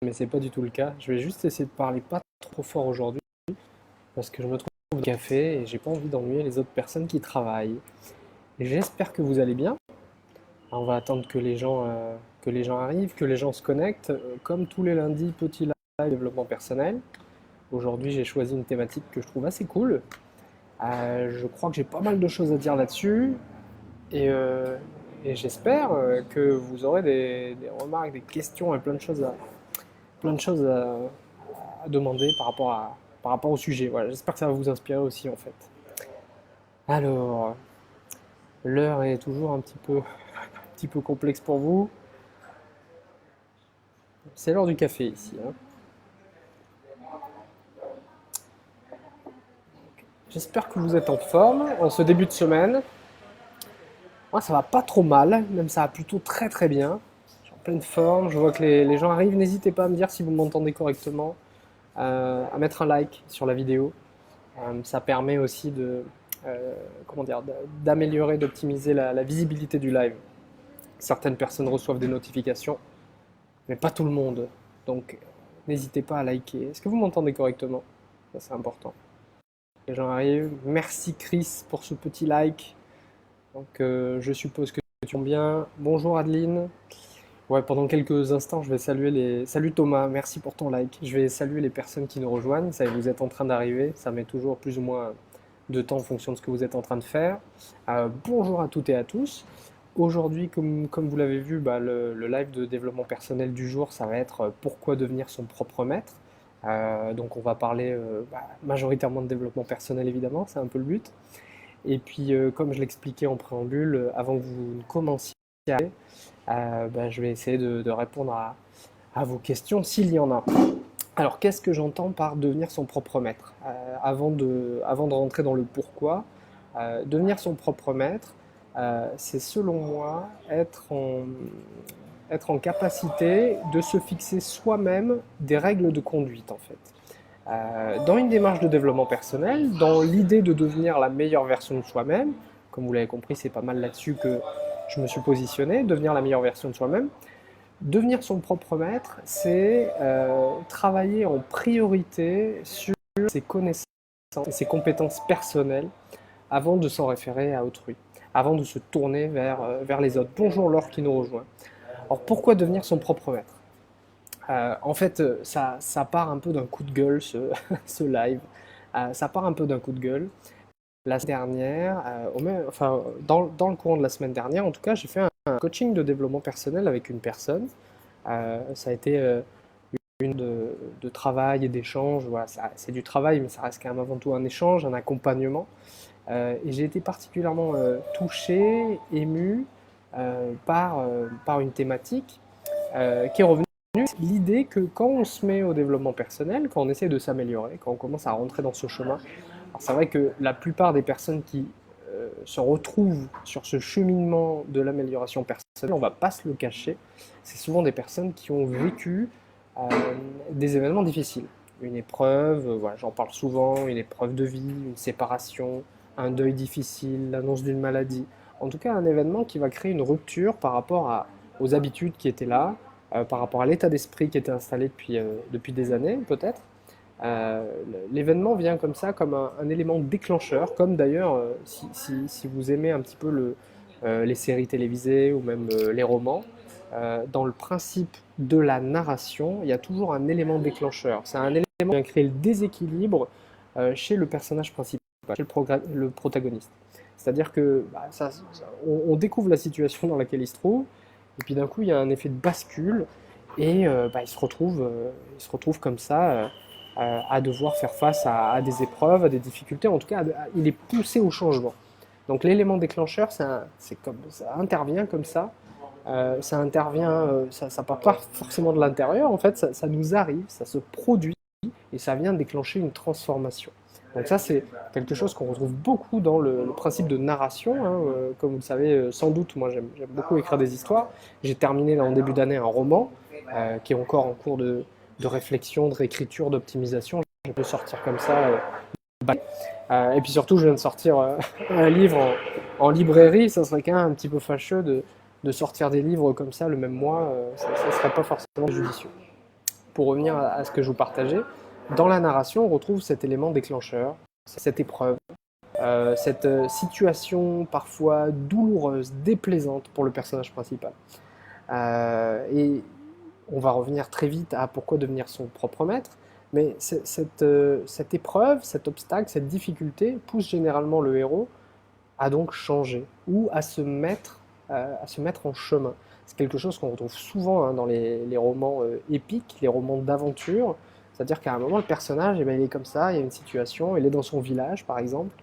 mais c'est pas du tout le cas. Je vais juste essayer de parler pas trop fort aujourd'hui parce que je me trouve au café et j'ai pas envie d'ennuyer les autres personnes qui travaillent. J'espère que vous allez bien. On va attendre que les gens arrivent, que les gens se connectent. Comme tous les lundis, petit live développement personnel. Aujourd'hui, j'ai choisi une thématique que je trouve assez cool. Je crois que j'ai pas mal de choses à dire là-dessus et, euh, et j'espère que vous aurez des remarques, des questions et plein de choses à demander par rapport au sujet. Voilà, j'espère que ça va vous inspirer aussi en fait. Alors, l'heure est toujours un petit peu complexe pour vous. C'est l'heure du café ici, hein. J'espère que vous êtes en forme en ce début de semaine. Moi, ça va pas trop mal, même ça va plutôt très très bien. Je suis en pleine forme, je vois que les gens arrivent. N'hésitez pas à me dire si vous m'entendez correctement, à mettre un like sur la vidéo. Ça permet aussi comment dire, d'améliorer, d'optimiser la visibilité du live. Certaines personnes reçoivent des notifications, mais pas tout le monde. Donc, n'hésitez pas à liker. Est-ce que vous m'entendez correctement? Ça, c'est important. Les gens arrivent. Merci Chris pour ce petit like. Donc, je suppose que tu vas bien. Bonjour Adeline. Ouais, pendant quelques instants, je vais saluer les. Salut Thomas, merci pour ton like. Je vais saluer les personnes qui nous rejoignent. Ça, vous êtes en train d'arriver. Ça met toujours plus ou moins de temps en fonction de ce que vous êtes en train de faire. Bonjour à toutes et à tous. Aujourd'hui, comme vous l'avez vu, bah, le live de développement personnel du jour, ça va être pourquoi devenir son propre maître. Donc on va parler majoritairement de développement personnel évidemment, c'est un peu le but. Et puis comme je l'expliquais en préambule, avant que vous ne commenciez, je vais essayer de répondre à vos questions s'il y en a. Alors qu'est-ce que j'entends par devenir son propre maître? Avant de rentrer dans le pourquoi, devenir son propre maître, c'est selon moi être en capacité de se fixer soi-même des règles de conduite en fait. Dans une démarche de développement personnel, dans l'idée de devenir la meilleure version de soi-même, comme vous l'avez compris, c'est pas mal là-dessus que je me suis positionné, devenir la meilleure version de soi-même. Devenir son propre maître, c'est travailler en priorité sur ses connaissances et ses compétences personnelles avant de s'en référer à autrui, avant de se tourner vers les autres. Bonjour Laure qui nous rejoint. Alors pourquoi devenir son propre maître? En fait, ça part un peu d'un coup de gueule, ce live. Ça part un peu d'un coup de gueule. La semaine dernière, dans le courant de la semaine dernière, en tout cas, j'ai fait un coaching de développement personnel avec une personne. Ça a été une de travail et d'échange. Voilà, c'est du travail, mais ça reste quand même avant tout un échange, un accompagnement. Et j'ai été particulièrement touché, ému par une thématique qui est revenue. L'idée que quand on se met au développement personnel, quand on essaie de s'améliorer, quand on commence à rentrer dans ce chemin, alors c'est vrai que la plupart des personnes qui se retrouvent sur ce cheminement de l'amélioration personnelle, on ne va pas se le cacher, c'est souvent des personnes qui ont vécu euh, des événements difficiles. Une épreuve, voilà, j'en parle souvent, une épreuve de vie, une séparation, un deuil difficile, l'annonce d'une maladie. En tout cas, un événement qui va créer une rupture par rapport aux habitudes qui étaient là, par rapport à l'état d'esprit qui était installé depuis des années, peut-être. Euh, L'événement vient comme ça, comme un élément déclencheur, comme d'ailleurs, si vous aimez un petit peu les séries télévisées ou même les romans, dans le principe de la narration, il y a toujours un élément déclencheur. C'est un élément qui vient créer le déséquilibre chez le personnage principal, chez le protagoniste. C'est-à-dire que on découvre la situation dans laquelle il se trouve, et puis d'un coup, il y a un effet de bascule, et il se retrouve comme ça à devoir faire face à des épreuves, à des difficultés. En tout cas, il est poussé au changement. Donc l'élément déclencheur, ça intervient comme ça. Ça intervient, ça part pas forcément de l'intérieur. En fait, ça nous arrive, ça se produit et ça vient déclencher une transformation. Donc ça, c'est quelque chose qu'on retrouve beaucoup dans le principe de narration, hein. Comme vous le savez sans doute, moi j'aime beaucoup écrire des histoires. J'ai terminé en début d'année un roman qui est encore en cours de réflexion, de réécriture, d'optimisation. Je peux sortir comme ça. Et puis surtout, je viens de sortir un livre en librairie. Ça serait quand même un petit peu fâcheux de sortir des livres comme ça le même mois. Ça ne serait pas forcément judicieux. pour revenir à ce que je vous partageais, dans la narration, on retrouve cet élément déclencheur, cette épreuve, cette situation parfois douloureuse, déplaisante pour le personnage principal. Et on va revenir très vite à pourquoi devenir son propre maître, mais cette épreuve, cet obstacle, cette difficulté pousse généralement le héros à donc changer ou à se mettre en chemin. C'est quelque chose qu'on retrouve souvent dans les romans épiques, les romans d'aventure. C'est-à-dire qu'à un moment, le personnage, eh ben, il est comme ça, il y a une situation, il est dans son village, par exemple,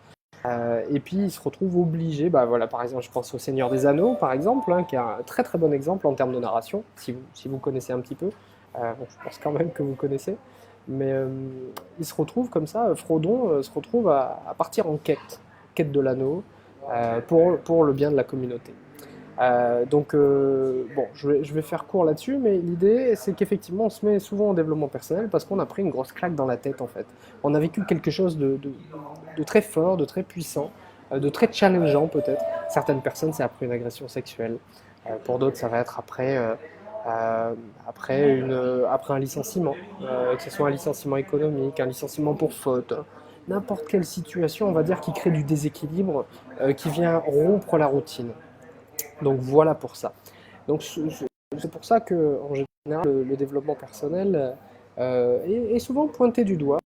et puis il se retrouve obligé, bah, voilà, par exemple, je pense au Seigneur des Anneaux, par exemple, qui est un très très bon exemple en termes de narration, si vous connaissez un petit peu. Bon, je pense quand même que vous connaissez. Mais il se retrouve comme ça, Frodon se retrouve à partir en quête de l'anneau, pour le bien de la communauté. Bon, je vais faire court là-dessus, mais l'idée, c'est qu'effectivement, on se met souvent en développement personnel parce qu'on a pris une grosse claque dans la tête, en fait. On a vécu quelque chose de très fort, de très puissant, de très challengeant, peut-être. Certaines personnes, c'est après une agression sexuelle. Pour d'autres, ça va être après un licenciement, que ce soit un licenciement économique, un licenciement pour faute, n'importe quelle situation, on va dire, qui crée du déséquilibre, qui vient rompre la routine. Donc voilà pour ça. Donc c'est pour ça que en général le développement personnel est souvent pointé du doigt,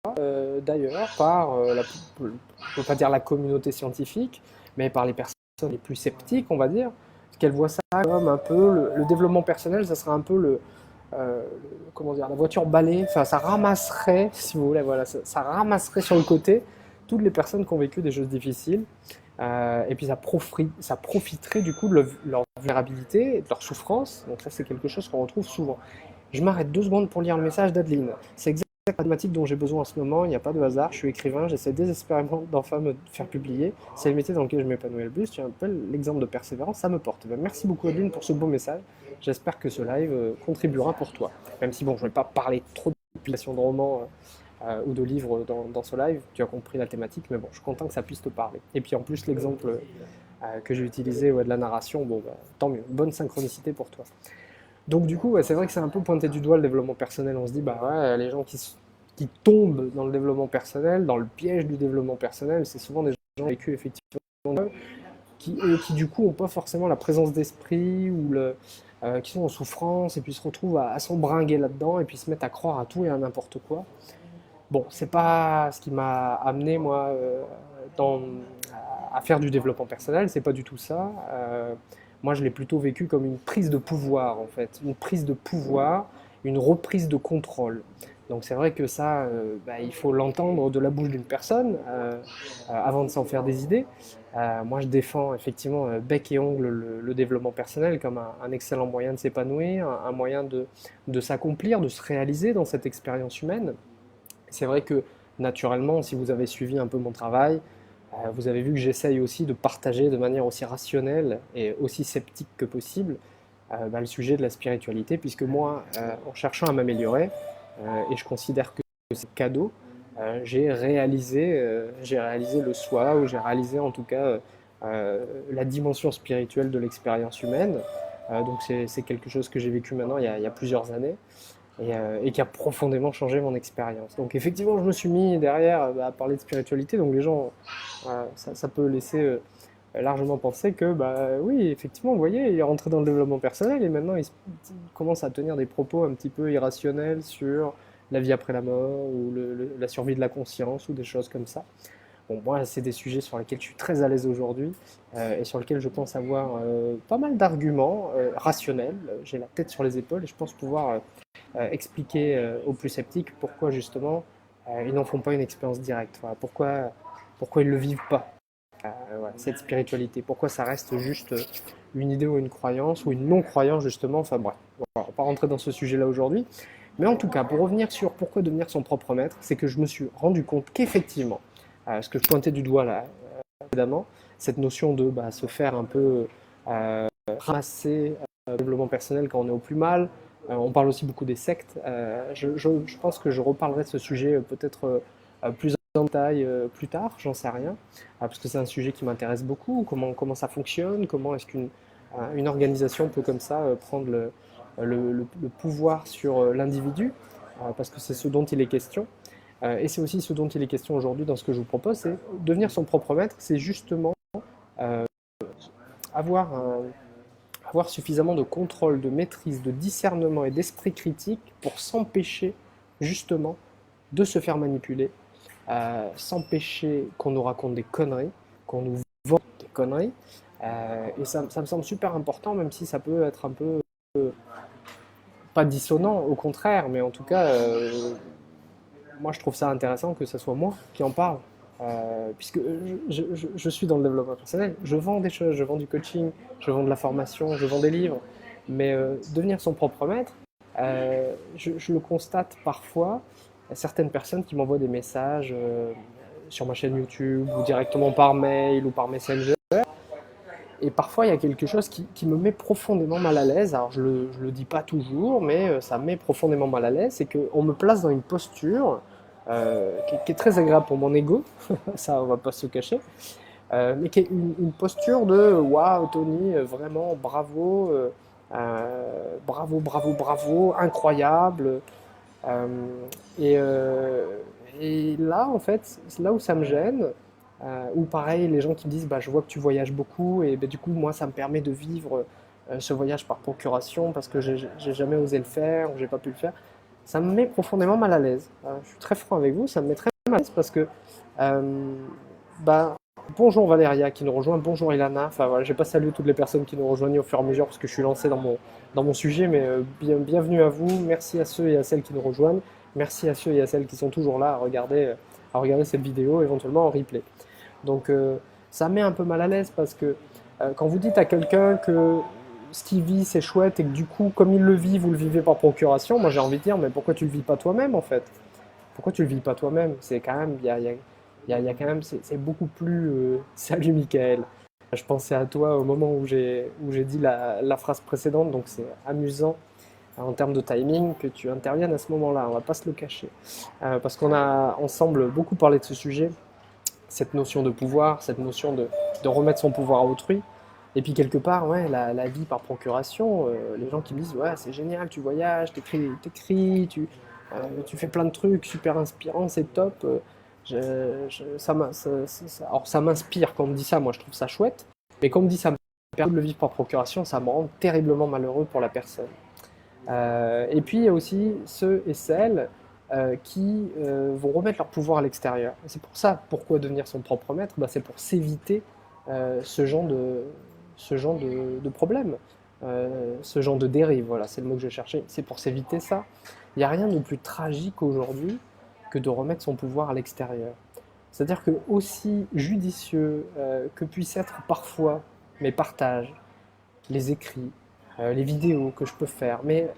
d'ailleurs par je ne veux pas dire la communauté scientifique, mais par les personnes les plus sceptiques, on va dire, parce qu'elles voient ça comme un peu le développement personnel, ça serait un peu comment dire, la voiture balai, enfin ça ramasserait, si vous voulez, voilà, ça ramasserait sur le côté toutes les personnes qui ont vécu des choses difficiles. Et puis ça profiterait du coup de leur vulnérabilité et de leur souffrance. Donc ça c'est quelque chose qu'on retrouve souvent. Je m'arrête 2 secondes pour lire le message d'Adeline. C'est exactement la thématique dont j'ai besoin en ce moment, il n'y a pas de hasard, je suis écrivain, j'essaie désespérément d'enfin me faire publier. C'est le métier dans lequel je m'épanouis le plus, tu appelles l'exemple de persévérance, ça me porte. Ben, merci beaucoup Adeline pour ce beau message, j'espère que ce live contribuera pour toi. Même si bon, je ne vais pas parler trop de publication de romans ou de livres dans ce live, tu as compris la thématique, mais bon, je suis content que ça puisse te parler. Et puis en plus, l'exemple que j'ai utilisé de la narration, bon, bah, tant mieux, bonne synchronicité pour toi. Donc du coup, ouais, c'est vrai que c'est un peu pointé du doigt le développement personnel, on se dit, bah ouais, les gens qui tombent dans le développement personnel, dans le piège du développement personnel, c'est souvent des gens qui ont vécu effectivement, qui du coup n'ont pas forcément la présence d'esprit ou qui sont en souffrance et puis se retrouvent à s'embringuer là-dedans et puis se mettent à croire à tout et à n'importe quoi. Bon, c'est pas ce qui m'a amené moi à faire du développement personnel, c'est pas du tout ça. Moi, je l'ai plutôt vécu comme une prise de pouvoir en fait, une prise de pouvoir, une reprise de contrôle. Donc c'est vrai que ça, bah, il faut l'entendre de la bouche d'une personne avant de s'en faire des idées. Moi, je défends effectivement bec et ongle le développement personnel comme un excellent moyen de s'épanouir, un moyen de s'accomplir, de se réaliser dans cette expérience humaine. C'est vrai que naturellement, si vous avez suivi un peu mon travail, vous avez vu que j'essaye aussi de partager de manière aussi rationnelle et aussi sceptique que possible bah, le sujet de la spiritualité, puisque moi, en cherchant à m'améliorer, et je considère que c'est cadeau, j'ai réalisé le soi, ou j'ai réalisé en tout cas la dimension spirituelle de l'expérience humaine. Donc c'est quelque chose que j'ai vécu maintenant il y a plusieurs années et qui a profondément changé mon expérience. Donc effectivement, je me suis mis derrière à parler de spiritualité, donc les gens, ça peut laisser largement penser que, bah oui, effectivement, vous voyez, il est rentré dans le développement personnel et maintenant il commence à tenir des propos un petit peu irrationnels sur la vie après la mort ou la survie de la conscience ou des choses comme ça. Bon, moi, c'est des sujets sur lesquels je suis très à l'aise aujourd'hui et sur lesquels je pense avoir pas mal d'arguments rationnels. J'ai la tête sur les épaules et je pense pouvoir expliquer aux plus sceptiques pourquoi justement ils n'en font pas une expérience directe. Voilà, pourquoi ils ne le vivent pas, voilà, cette spiritualité. Pourquoi ça reste juste une idée ou une croyance ou une non-croyance justement. Enfin bref, on ne va pas rentrer dans ce sujet-là aujourd'hui. Mais en tout cas, pour revenir sur pourquoi devenir son propre maître, c'est que je me suis rendu compte qu'effectivement, ce que je pointais du doigt là précédemment, cette notion de se faire un peu ramasser le développement personnel quand on est au plus mal. On parle aussi beaucoup des sectes. Je pense que je reparlerai de ce sujet peut-être plus en détail plus tard, j'en sais rien, parce que c'est un sujet qui m'intéresse beaucoup. Comment ça fonctionne, comment est-ce qu'une organisation peut comme ça prendre le pouvoir sur l'individu. parce que c'est ce dont il est question. Et c'est aussi ce dont il est question aujourd'hui dans ce que je vous propose, c'est devenir son propre maître, c'est justement euh, avoir, avoir suffisamment de contrôle, de maîtrise, de discernement et d'esprit critique pour s'empêcher justement de se faire manipuler, s'empêcher qu'on nous raconte des conneries, qu'on nous vend des conneries. Et ça me semble super important, même si ça peut être un peu pas dissonant, au contraire, mais en tout cas, moi je trouve ça intéressant que ce soit moi qui en parle. Puisque je suis dans le développement personnel, je vends des choses, je vends du coaching, je vends de la formation, je vends des livres, mais devenir son propre maître, je le constate parfois, certaines personnes qui m'envoient des messages sur ma chaîne YouTube ou directement par mail ou par Messenger. Et parfois, il y a quelque chose qui me met profondément mal à l'aise. Alors, je le dis pas toujours, mais ça me met profondément mal à l'aise. C'est qu'on me place dans une posture qui est très agréable pour mon ego, ça, on va pas se cacher, mais qui est une posture de waouh, Tony, vraiment bravo, bravo, bravo, bravo, incroyable. Euh, et, euh, et là, en fait, c'est là où ça me gêne. Ou pareil, les gens qui me disent bah, je vois que tu voyages beaucoup et bah, du coup moi ça me permet de vivre ce voyage par procuration parce que j'ai jamais osé le faire ou j'ai pas pu le faire. Ça me met profondément mal à l'aise. Je suis très franc avec vous, ça me met très mal à l'aise parce que euh, bah, bonjour Valéria qui nous rejoint, bonjour Ilana. Enfin voilà, j'ai pas salué toutes les personnes qui nous rejoignent au fur et à mesure parce que je suis lancé dans mon sujet, mais bienvenue à vous. Merci à ceux et à celles qui nous rejoignent. Merci à ceux et à celles qui sont toujours là à regarder cette vidéo, éventuellement en replay. Donc ça met un peu mal à l'aise parce que quand vous dites à quelqu'un que ce qu'il vit c'est chouette et que du coup comme il le vit vous le vivez par procuration, moi j'ai envie de dire mais pourquoi tu le vis pas toi-même en fait? Pourquoi tu le vis pas toi-même? C'est quand même il y a quand même c'est beaucoup plus salut Michael. Je pensais à toi au moment où j'ai dit la phrase précédente donc c'est amusant en termes de timing que tu interviennes à ce moment-là, on va pas se le cacher. Parce qu'on a ensemble beaucoup parlé de ce sujet, cette notion de pouvoir, cette notion de remettre son pouvoir à autrui. Et puis quelque part, ouais, la vie par procuration, les gens qui me disent ouais c'est génial, tu voyages, t'écris, tu fais plein de trucs super inspirants, c'est top. Alors ça m'inspire quand on me dit ça, moi je trouve ça chouette. Mais quand on me dit ça me permet de le vivre par procuration, ça me rend terriblement malheureux pour la personne. Et puis il y a aussi ceux et celles qui vont remettre leur pouvoir à l'extérieur. C'est pour ça, pourquoi devenir son propre maître? Bah, c'est pour s'éviter ce genre de problème, ce genre de dérive. Voilà, c'est le mot que je cherchais. C'est pour s'éviter ça. Il n'y a rien de plus tragique aujourd'hui que de remettre son pouvoir à l'extérieur. C'est-à-dire que aussi judicieux que puissent être parfois mes partages, les écrits, les vidéos que je peux faire. Mais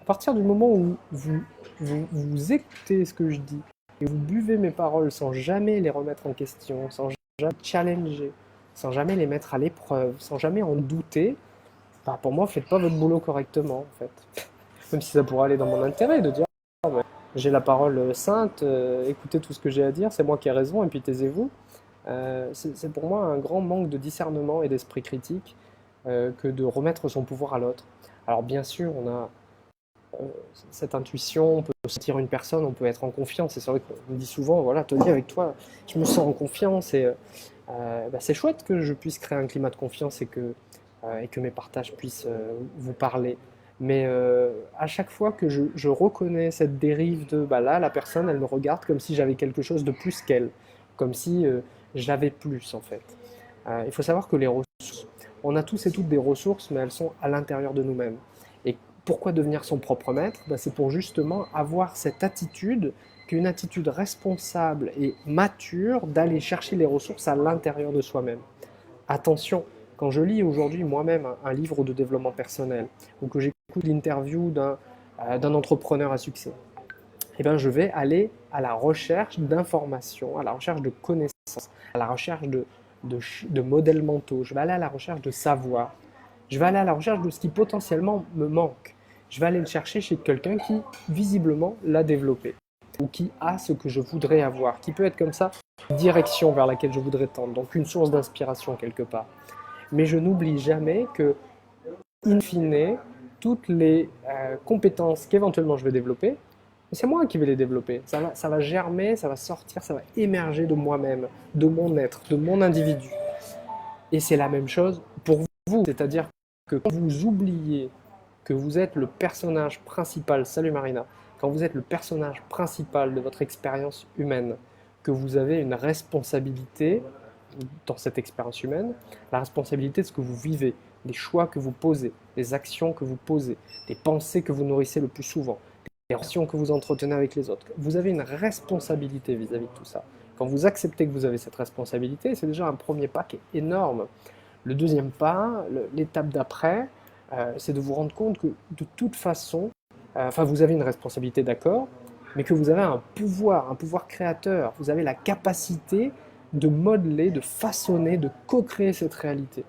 à partir du moment où vous écoutez ce que je dis et vous buvez mes paroles sans jamais les remettre en question, sans jamais challenger, sans jamais les mettre à l'épreuve, sans jamais en douter, bah pour moi, vous faites pas votre boulot correctement, en fait. Même si ça pourrait aller dans mon intérêt de dire, ah, bah, j'ai la parole sainte, écoutez tout ce que j'ai à dire, c'est moi qui ai raison, et puis taisez-vous. C'est pour moi un grand manque de discernement et d'esprit critique que de remettre son pouvoir à l'autre. Alors bien sûr, on a euh, cette intuition, on peut sentir une personne, on peut être en confiance. Et c'est vrai qu'on me dit souvent, voilà, Tony, avec toi, je me sens en confiance et bah, c'est chouette que je puisse créer un climat de confiance et que mes partages puissent vous parler. Mais à chaque fois que je reconnais cette dérive de, bah là, la personne, elle me regarde comme si j'avais quelque chose de plus qu'elle, comme si j'avais plus en fait. Il faut savoir que les ressources, on a tous et toutes des ressources, mais elles sont à l'intérieur de nous-mêmes. Et pourquoi devenir son propre maître? Ben, c'est pour justement avoir cette attitude, qu'une attitude responsable et mature d'aller chercher les ressources à l'intérieur de soi-même. Attention, quand je lis aujourd'hui moi-même un livre de développement personnel ou que j'écoute l'interview d'un entrepreneur à succès, eh ben, je vais aller à la recherche d'informations, à la recherche de connaissances, à la recherche de modèles mentaux. Je vais aller à la recherche de savoir. Je vais aller à la recherche de ce qui potentiellement me manque. Je vais aller le chercher chez quelqu'un qui, visiblement, l'a développé ou qui a ce que je voudrais avoir, qui peut être comme ça une direction vers laquelle je voudrais tendre, donc une source d'inspiration quelque part. Mais je n'oublie jamais que, in fine, toutes les compétences qu'éventuellement je vais développer, C'est moi qui vais les développer. Ça va germer, ça va sortir, ça va émerger de moi-même, de mon être, de mon individu. Et c'est la même chose pour vous. C'est-à-dire que quand vous oubliez que vous êtes le personnage principal, salut Marina, quand vous êtes le personnage principal de votre expérience humaine, que vous avez une responsabilité dans cette expérience humaine, la responsabilité de ce que vous vivez, des choix que vous posez, des actions que vous posez, des pensées que vous nourrissez le plus souvent, les relations que vous entretenez avec les autres. Vous avez une responsabilité vis-à-vis de tout ça. Quand vous acceptez que vous avez cette responsabilité, c'est déjà un premier pas qui est énorme. Le deuxième pas, l'étape d'après, c'est de vous rendre compte que de toute façon, enfin vous avez une responsabilité d'accord, mais que vous avez un pouvoir créateur, vous avez la capacité de modeler, de façonner, de co-créer cette réalité.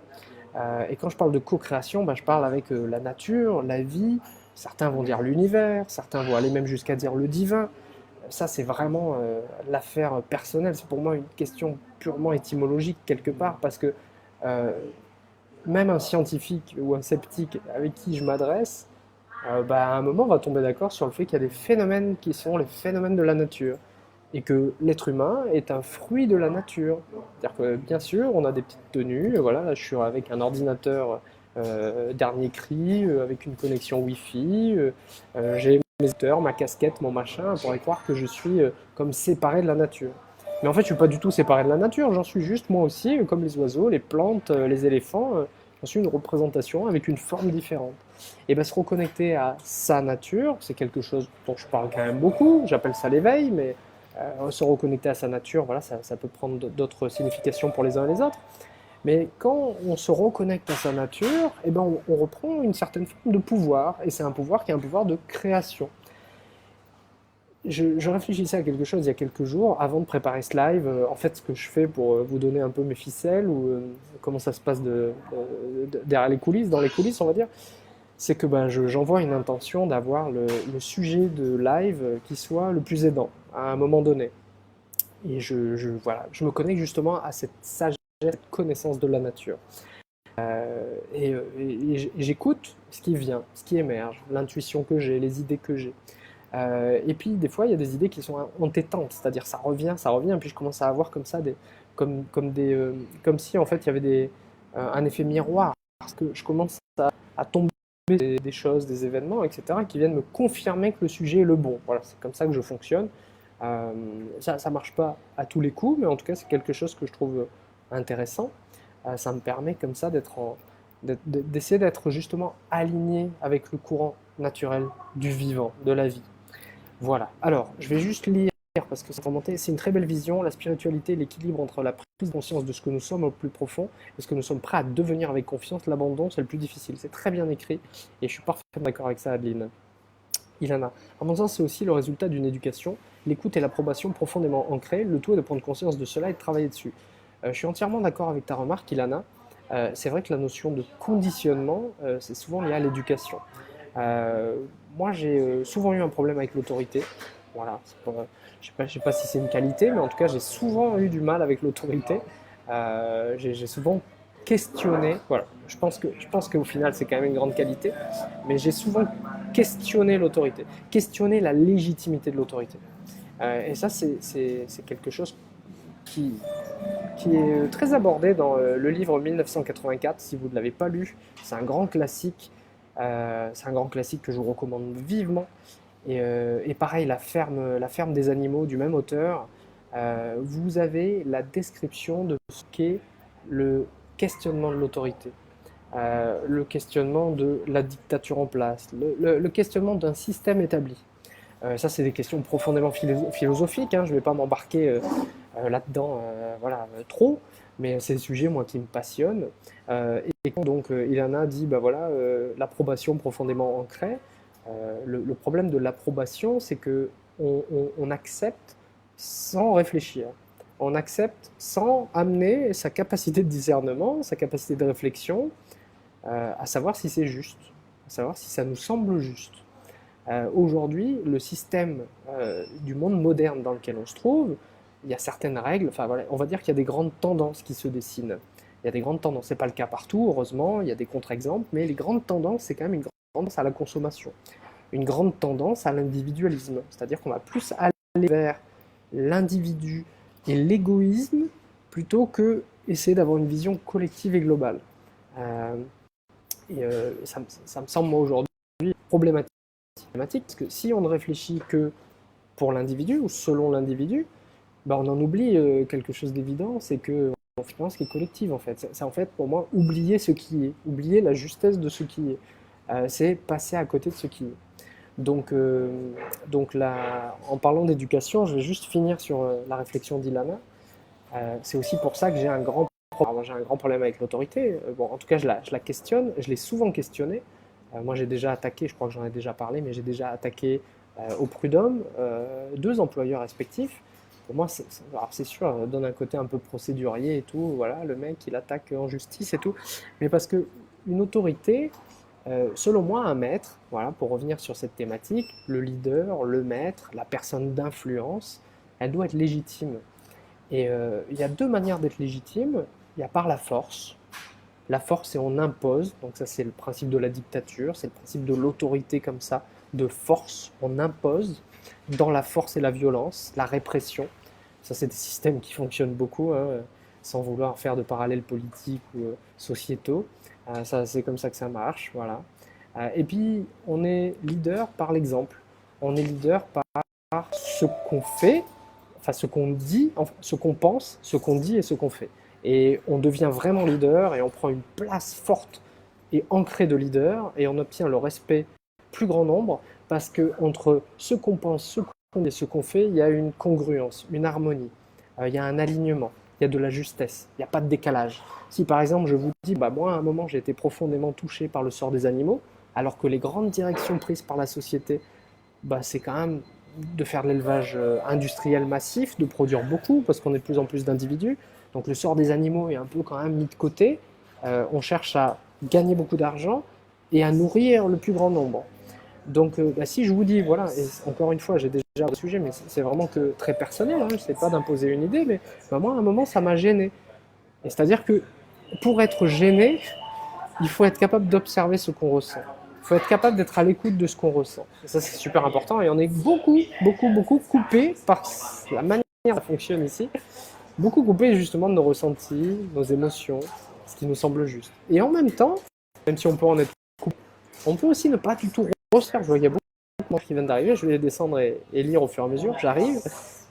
Et quand je parle de co-création, ben, je parle avec la nature, la vie, certains vont dire l'univers, certains vont aller même jusqu'à dire le divin. Ça, c'est vraiment l'affaire personnelle. C'est pour moi une question purement étymologique quelque part, parce que euh, même un scientifique ou un sceptique avec qui je m'adresse, bah, à un moment, on va tomber d'accord sur le fait qu'il y a des phénomènes qui sont les phénomènes de la nature et que l'être humain est un fruit de la nature. C'est-à-dire que bien sûr, on a des petites tenues, voilà, là je suis avec un ordinateur dernier cri, avec une connexion Wi-Fi, j'ai mes écouteurs, ma casquette, mon machin, on pourrait croire que je suis comme séparé de la nature. Mais en fait, je suis pas du tout séparé de la nature, j'en suis juste moi aussi, comme les oiseaux, les plantes, les éléphants, j'en suis une représentation avec une forme différente. Et bien se reconnecter à sa nature, c'est quelque chose dont je parle quand même beaucoup, j'appelle ça l'éveil, mais se reconnecter à sa nature, voilà, ça peut prendre d'autres significations pour les uns et les autres. Mais quand on se reconnecte à sa nature, eh ben on reprend une certaine forme de pouvoir, et c'est un pouvoir qui est un pouvoir de création. Je réfléchissais à quelque chose il y a quelques jours, avant de préparer ce live, en fait ce que je fais pour vous donner un peu mes ficelles, ou comment ça se passe derrière les coulisses, dans les coulisses on va dire, c'est que ben, j'envoie une intention d'avoir le sujet de live qui soit le plus aidant à un moment donné. Et voilà, je me connecte justement à cette sagesse, cette connaissance de la nature. Et j'écoute ce qui vient, ce qui émerge, l'intuition que j'ai, les idées que j'ai. Et puis des fois, il y a des idées qui sont entêtantes, c'est-à-dire ça revient, puis je commence à avoir comme ça comme si en fait il y avait un effet miroir, parce que je commence à tomber des choses, des événements, etc., qui viennent me confirmer que le sujet est le bon. Voilà, c'est comme ça que je fonctionne. Ça ne marche pas à tous les coups, mais en tout cas, c'est quelque chose que je trouve intéressant. Ça me permet comme ça d'essayer d'être justement aligné avec le courant naturel du vivant, de la vie. Voilà. Alors, je vais juste lire parce que c'est une très belle vision, la spiritualité, l'équilibre entre la prise de conscience de ce que nous sommes au plus profond et ce que nous sommes prêts à devenir avec confiance. L'abandon, c'est le plus difficile. C'est très bien écrit et je suis parfaitement d'accord avec ça, Adeline. Ilana. À mon sens, c'est aussi le résultat d'une éducation, l'écoute et l'approbation profondément ancrées. Le tout est de prendre conscience de cela et de travailler dessus. Je suis entièrement d'accord avec ta remarque, Ilana. C'est vrai que la notion de conditionnement, c'est souvent lié à l'éducation. Euh, Moi, j'ai souvent eu un problème avec l'autorité. Voilà, je ne sais pas si c'est une qualité, mais en tout cas, j'ai souvent eu du mal avec l'autorité. J'ai souvent questionné. Voilà, je pense qu'au final, c'est quand même une grande qualité, mais j'ai souvent questionné l'autorité, questionner la légitimité de l'autorité. Et ça, c'est quelque chose qui, qui est très abordé dans le livre 1984. Si vous ne l'avez pas lu, c'est un grand classique que je vous recommande vivement. Et pareil, la ferme des animaux du même auteur, vous avez la description de ce qu'est le questionnement de l'autorité, le questionnement de la dictature en place, le questionnement d'un système établi. Ça, c'est des questions profondément philosophiques, hein, je ne vais pas m'embarquer là-dedans voilà, trop, mais c'est des sujets moi, qui me passionnent. Et quand donc Ilana dit bah, voilà, l'approbation profondément ancrée, le problème de l'approbation, c'est que on accepte sans réfléchir. On accepte sans amener sa capacité de discernement, sa capacité de réflexion, à savoir si c'est juste, à savoir si ça nous semble juste. Aujourd'hui, le système du monde moderne dans lequel on se trouve, il y a certaines règles, enfin voilà, on va dire qu'il y a des grandes tendances qui se dessinent. Il y a des grandes tendances, c'est pas le cas partout, heureusement, il y a des contre-exemples, mais les grandes tendances, c'est quand même une grande tendance à la consommation. une grande tendance à l'individualisme. C'est-à-dire qu'on va plus aller vers l'individu et l'égoïsme plutôt que essayer d'avoir une vision collective et globale. Euh, ça me semble, moi, aujourd'hui, problématique, parce que si on ne réfléchit que pour l'individu ou selon l'individu, bah, on en oublie quelque chose d'évident, c'est que on finance qui est collective en fait. C'est en fait pour moi oublier ce qui est, oublier la justesse de ce qui est. C'est passer à côté de ce qui est. Donc, là, en parlant d'éducation, je vais juste finir sur la réflexion d'Ilana. C'est aussi pour ça que j'ai un grand problème. Moi, j'ai un grand problème avec l'autorité. Bon, en tout cas, je la questionne. Je l'ai souvent questionnée. Moi, j'ai déjà attaqué, je crois que j'en ai déjà parlé, mais j'ai déjà attaqué au prud'homme 2 employeurs respectifs. Pour moi, alors c'est sûr, ça donne un côté un peu procédurier et tout. Voilà, le mec, il attaque en justice et tout. Mais parce que une autorité, selon moi, un maître, voilà, pour revenir sur cette thématique, le leader, le maître, la personne d'influence, elle doit être légitime. Et il y a 2 manières d'être légitime. Il y a par la force. La force, c'est on impose. Donc ça, c'est le principe de la dictature. C'est le principe de l'autorité comme ça, de force. On impose dans la force et la violence, la répression. Ça, c'est des systèmes qui fonctionnent beaucoup, hein, sans vouloir faire de parallèles politiques ou sociétaux. Ça, c'est comme ça que ça marche, voilà. Et puis, on est leader par l'exemple. On est leader par ce qu'on fait, enfin ce qu'on dit, enfin, ce qu'on pense, ce qu'on dit et ce qu'on fait. Et on devient vraiment leader et on prend une place forte et ancrée de leader et on obtient le respect plus grand nombre parce que entre ce qu'on pense, ce qu'on dit et ce qu'on fait, il y a une congruence, une harmonie, il y a un alignement, il y a de la justesse, il n'y a pas de décalage. Si par exemple je vous dis, bah, moi à un moment j'ai été profondément touché par le sort des animaux, alors que les grandes directions prises par la société, bah, c'est quand même de faire de l'élevage industriel massif, de produire beaucoup, parce qu'on est de plus en plus d'individus. Donc le sort des animaux est un peu quand même mis de côté. On cherche à gagner beaucoup d'argent et à nourrir le plus grand nombre. Donc bah, si je vous dis, voilà, et encore une fois, j'ai déjà le sujet, mais c'est vraiment que très personnel, hein, je ne sais pas d'imposer une idée, mais bah, moi, à un moment, ça m'a gêné. Et c'est-à-dire que pour être gêné, il faut être capable d'observer ce qu'on ressent. Il faut être capable d'être à l'écoute de ce qu'on ressent. Et ça, c'est super important. Et on est beaucoup coupé par la manière dont ça fonctionne ici. Beaucoup coupé justement de nos ressentis, nos émotions, ce qui nous semble juste. Et en même temps, même si on peut en être coupé, on peut aussi ne pas du tout ressentir. Je vois qu'il y a beaucoup de gens qui viennent d'arriver. Je vais les descendre et lire au fur et à mesure. J'arrive.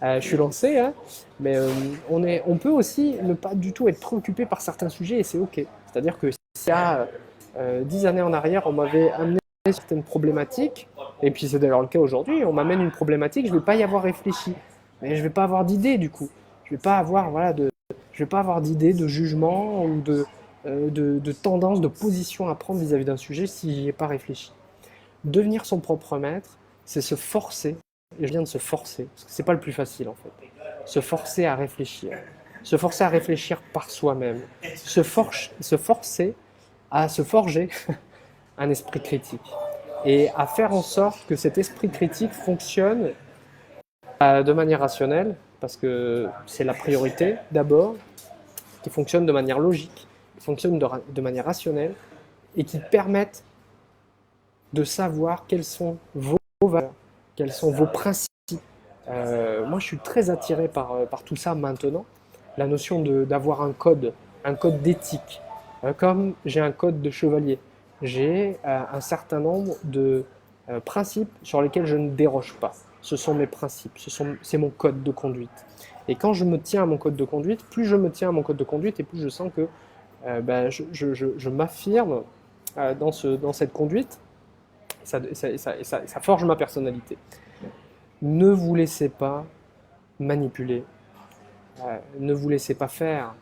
Je suis lancé, hein, mais on peut aussi ne pas du tout être préoccupé par certains sujets et c'est ok. C'est-à-dire que s'il y a 10 années en arrière, on m'avait amené certaines problématiques, et puis c'est d'ailleurs le cas aujourd'hui, on m'amène une problématique, je ne vais pas y avoir réfléchi, mais je ne vais pas avoir d'idée du coup. Je ne vais pas avoir, voilà, je vais pas avoir d'idée, de jugement ou de tendance, de position à prendre vis-à-vis d'un sujet si j'y ai pas réfléchi. Devenir son propre maître, c'est se forcer, et je viens de se forcer, parce que c'est pas le plus facile en fait, se forcer à réfléchir. Se forcer à réfléchir par soi-même. Se forcer à se forger un esprit critique. Et à faire en sorte que cet esprit critique fonctionne de manière rationnelle, parce que c'est la priorité d'abord, qui fonctionne de manière logique, qui fonctionne de manière rationnelle, et qui permette de savoir quelles sont vos valeurs, quels sont vos principes. Moi, je suis très attiré par tout ça maintenant. La notion d'avoir un code d'éthique. Comme j'ai un code de chevalier, j'ai un certain nombre de principes sur lesquels je ne déroge pas. Ce sont mes principes, c'est mon code de conduite. Et quand je me tiens à mon code de conduite, plus je me tiens à mon code de conduite et plus je sens que ben, je m'affirme dans cette conduite. Ça forge ma personnalité. Ne vous laissez pas manipuler, ne vous laissez pas faire,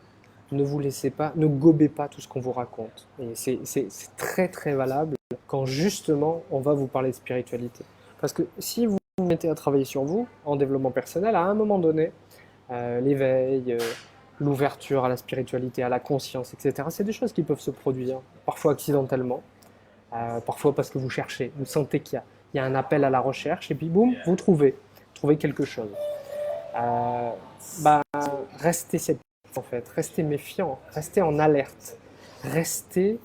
ne gobez pas tout ce qu'on vous raconte. Et c'est très très valable quand justement on va vous parler de spiritualité. Parce que si vous vous mettez à travailler sur vous en développement personnel, à un moment donné, l'éveil, l'ouverture à la spiritualité, à la conscience, etc., c'est des choses qui peuvent se produire, parfois accidentellement, parfois parce que vous cherchez, vous sentez qu'il y a un appel à la recherche, et puis boum, vous trouvez quelque chose. Bah, restez sceptique en fait, restez méfiant, restez en alerte, restez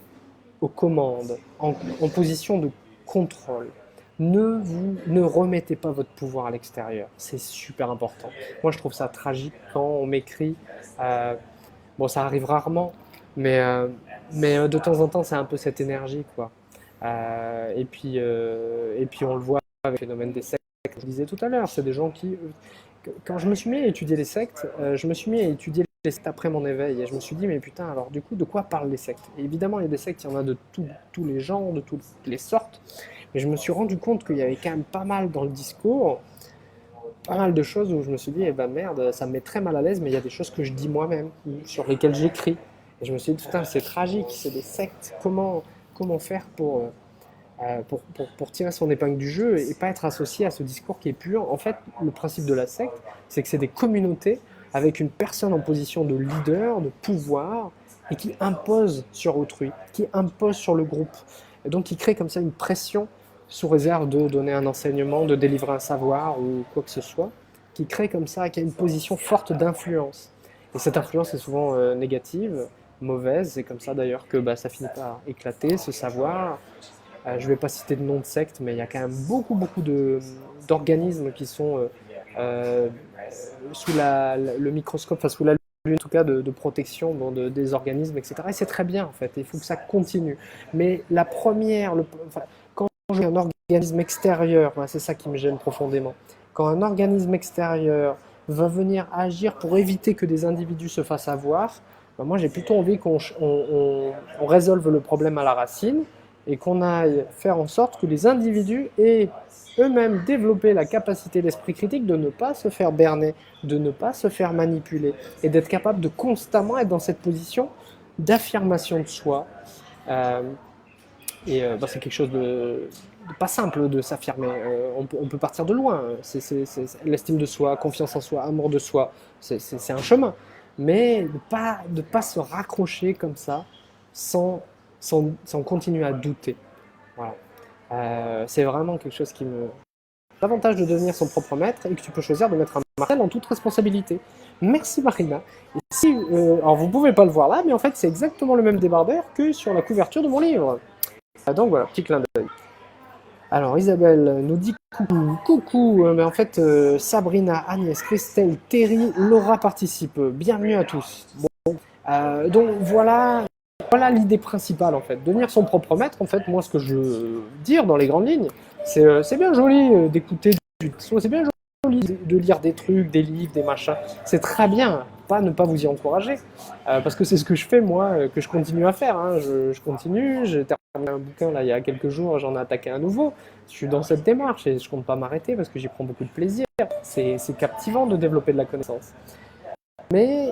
aux commandes, en position de contrôle. ne remettez pas votre pouvoir à l'extérieur. C'est super important. Moi, je trouve ça tragique quand on m'écrit. euh, bon, ça arrive rarement, mais de temps en temps, c'est un peu cette énergie, quoi. Et puis, on le voit avec le phénomène des sectes. Je disais tout à l'heure, c'est des gens qui, quand je me suis mis à étudier les sectes, je me suis mis à étudier les sectes après mon éveil et je me suis dit, mais putain, alors du coup, de quoi parlent les sectes? Et évidemment, il y a des sectes, il y en a de tous les genres, de toutes les sortes, mais je me suis rendu compte qu'il y avait quand même pas mal dans le discours, pas mal de choses où je me suis dit, eh ben merde, ça me met très mal à l'aise, mais il y a des choses que je dis moi-même, ou sur lesquelles j'écris. Et je me suis dit, putain, c'est tragique, c'est des sectes, comment faire pour tirer son épingle du jeu et pas être associé à ce discours qui est pur. En fait, le principe de la secte, c'est que c'est des communautés avec une personne en position de leader, de pouvoir, et qui impose sur autrui, qui impose sur le groupe. Et donc, qui crée comme ça une pression sous réserve de donner un enseignement, de délivrer un savoir ou quoi que ce soit, qui crée comme ça, qui a une position forte d'influence. Et cette influence est souvent négative, mauvaise, c'est comme ça d'ailleurs que ça finit par éclater, ce savoir, je ne vais pas citer de nom de secte, mais il y a quand même beaucoup d'organismes qui sont euh, sous le microscope, enfin sous la lune en tout cas de protection des organismes, etc. Et c'est très bien en fait, il faut que ça continue. Mais la première, enfin, quand j'ai un organisme extérieur, c'est ça qui me gêne profondément, quand un organisme extérieur va venir agir pour éviter que des individus se fassent avoir, moi j'ai plutôt envie qu'on résolve le problème à la racine et qu'on aille faire en sorte que les individus aient eux-mêmes développé la capacité d'esprit critique de ne pas se faire berner, de ne pas se faire manipuler et d'être capable de constamment être dans cette position d'affirmation de soi. Euh, c'est quelque chose de pas simple de s'affirmer. On peut partir de loin. C'est l'estime de soi, confiance en soi, amour de soi. C'est un chemin. Mais de pas se raccrocher comme ça sans continuer à douter. Voilà. C'est vraiment quelque chose qui me... L'avantage de devenir son propre maître et que tu peux choisir de mettre un martel en toute responsabilité. Merci Marina. Et si, alors vous pouvez pas le voir là, mais en fait c'est exactement le même débardeur que sur la couverture de mon livre. Donc voilà, petit clin d'œil. Alors Isabelle nous dit coucou, mais en fait Sabrina, Agnès, Christelle, Terry, Laura participe. Bienvenue à tous. Bon, donc voilà l'idée principale en fait. Devenir son propre maître, en fait, moi ce que je veux dire dans les grandes lignes, c'est bien joli d'écouter c'est bien joli de lire des trucs, des livres, des machins. C'est très bien, pas ne pas vous y encourager. Parce que c'est ce que je fais moi, que je continue à faire. Hein. Je continue, j'ai terminé un bouquin là il y a quelques jours, j'en ai attaqué un nouveau. Je suis dans cette démarche et je compte pas m'arrêter parce que j'y prends beaucoup de plaisir. C'est captivant de développer de la connaissance. Mais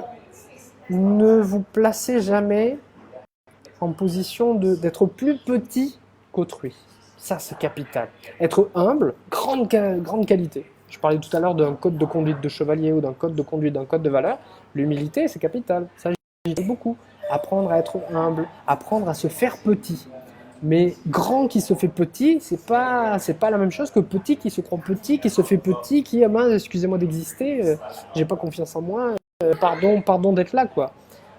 ne vous placez jamais en position d'être plus petit qu'autrui. Ça, c'est capital. Être humble, grande qualité. Je parlais tout à l'heure d'un code de conduite de chevalier ou d'un code de conduite, d'un code de valeur. L'humilité, c'est capital. Ça, j'y beaucoup. Apprendre à être humble, apprendre à se faire petit. Mais grand qui se fait petit, c'est pas la même chose que petit qui se croit petit, qui se fait petit, qui ah mince, excusez-moi d'exister, j'ai pas confiance en moi, pardon d'être là quoi.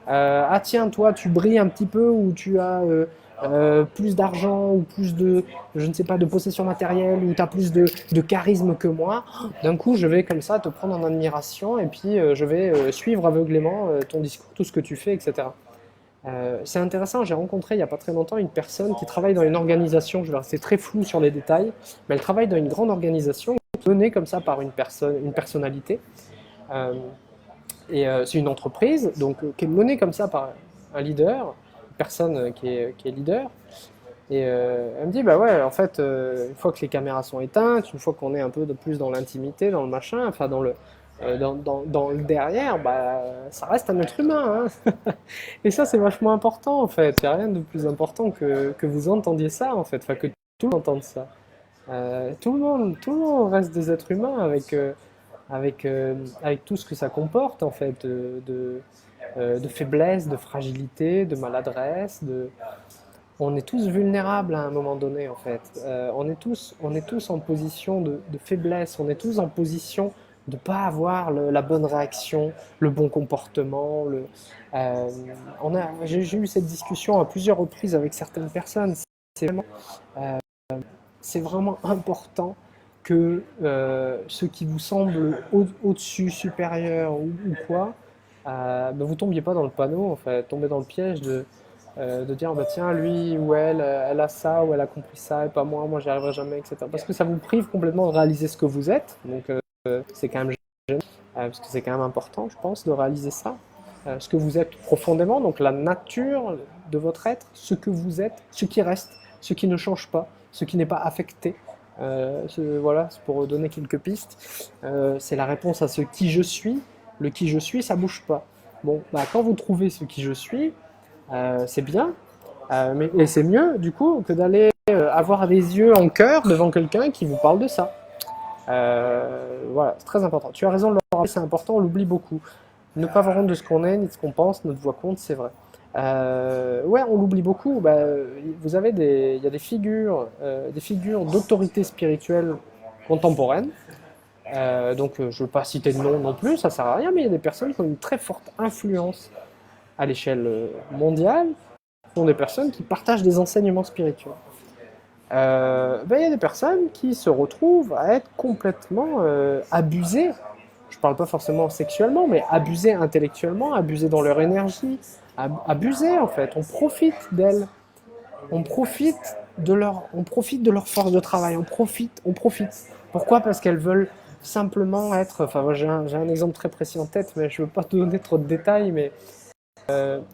Ah tiens, toi, tu brilles un petit peu ou tu as plus d'argent ou plus de, je ne sais pas, de possession matérielle ou tu as plus de charisme que moi. D'un coup, je vais comme ça te prendre en admiration et puis je vais suivre aveuglément ton discours, tout ce que tu fais, etc. C'est intéressant, j'ai rencontré il n'y a pas très longtemps une personne qui travaille dans une organisation, je vais rester très flou sur les détails, mais elle travaille dans une grande organisation menée comme ça par une personnalité. Euh, c'est une entreprise donc, qui est menée comme ça par un leader, une personne qui est leader. Et elle me dit, bah ouais, en fait, une fois que les caméras sont éteintes, une fois qu'on est un peu de plus dans l'intimité, dans le machin, enfin dans le derrière, bah, ça reste un être humain. Hein. Et ça, c'est vachement important en fait. Il n'y a rien de plus important que vous entendiez ça en fait, enfin que tout le monde entende ça. Tout le monde reste des êtres humains avec tout ce que ça comporte en fait de faiblesse, de fragilité, de maladresse, on est tous vulnérables à un moment donné en fait. On est tous en position de faiblesse, on est tous en position de ne pas avoir la bonne réaction, le bon comportement. Euh, j'ai eu cette discussion à plusieurs reprises avec certaines personnes. C'est vraiment, c'est vraiment important que ce qui vous semble au-dessus, supérieur ou quoi, ben vous tombiez pas dans le panneau, en fait, tomber dans le piège de dire bah tiens lui ou elle, elle a ça ou elle a compris ça et pas moi, moi j'y arriverai jamais, etc. Parce que ça vous prive complètement de réaliser ce que vous êtes, donc c'est quand même parce que c'est quand même important, je pense, de réaliser ça, ce que vous êtes profondément, donc la nature de votre être, ce que vous êtes, ce qui reste, ce qui ne change pas, ce qui n'est pas affecté. Voilà, c'est pour donner quelques pistes. C'est la réponse à ce qui je suis. Le qui je suis, ça bouge pas. Bon, bah, quand vous trouvez ce qui je suis, c'est bien, et c'est mieux du coup que d'aller avoir des yeux en cœur devant quelqu'un qui vous parle de ça. Voilà, c'est très important. Tu as raison de le rappeler, c'est important, on l'oublie beaucoup. Ne pas avoir honte de ce qu'on est ni de ce qu'on pense, notre voix compte, c'est vrai. Ouais, on l'oublie beaucoup. Bah, vous avez il y a des figures d'autorité spirituelle contemporaine. Donc, je ne veux pas citer de nom non plus, ça sert à rien, mais il y a des personnes qui ont une très forte influence à l'échelle mondiale, ce sont des personnes qui partagent des enseignements spirituels. Ben, il y a des personnes qui se retrouvent à être complètement abusées. Je ne parle pas forcément sexuellement, mais abusées intellectuellement, abusées dans leur énergie, abusées en fait. On profite d'elles, on profite de leur force de travail, on profite. Pourquoi? Parce qu'elles veulent simplement être. Enfin, moi, j'ai un exemple très précis en tête, mais je ne veux pas te donner trop de détails, mais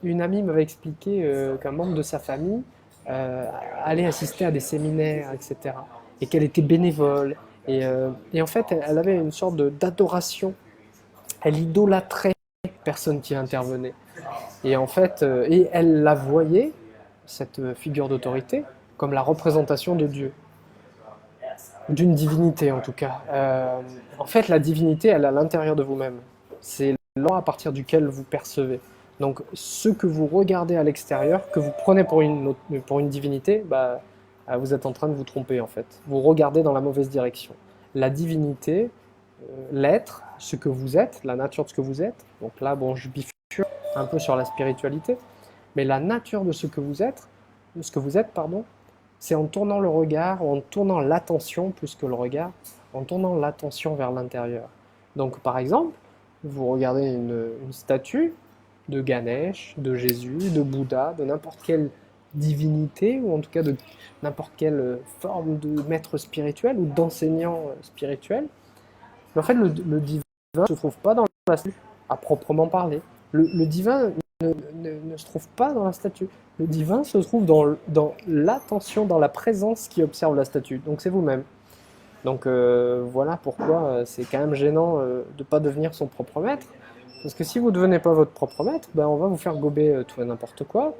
une amie m'avait expliqué qu'un membre de sa famille euh, allait assister à des séminaires, etc. Et qu'elle était bénévole. Et en fait, elle avait une sorte d'adoration. Elle idolâtrait les personnes qui intervenaient. Et en fait, et elle la voyait, cette figure d'autorité, comme la représentation de Dieu. D'une divinité en tout cas. En fait, la divinité, elle est à l'intérieur de vous-même. C'est là à partir duquel vous percevez. Donc, ce que vous regardez à l'extérieur, que vous prenez pour une divinité, bah, vous êtes en train de vous tromper en fait. Vous regardez dans la mauvaise direction. La divinité, l'être, ce que vous êtes, la nature de ce que vous êtes. Donc là, bon, je bifurque un peu sur la spiritualité, mais la nature de ce que vous êtes, pardon, c'est en tournant le regard, en tournant l'attention plus que le regard, en tournant l'attention vers l'intérieur. Donc par exemple, vous regardez une statue de Ganesh, de Jésus, de Bouddha, de n'importe quelle divinité, ou en tout cas de n'importe quelle forme de maître spirituel ou d'enseignant spirituel. Mais en fait, le divin ne se trouve pas dans la statue, à proprement parler. Le divin ne se trouve pas dans la statue. Le divin se trouve dans l'attention, dans la présence qui observe la statue. Donc c'est vous-même. Donc voilà pourquoi c'est quand même gênant de ne pas devenir son propre maître. Parce que si vous ne devenez pas votre propre maître, ben on va vous faire gober tout et n'importe quoi.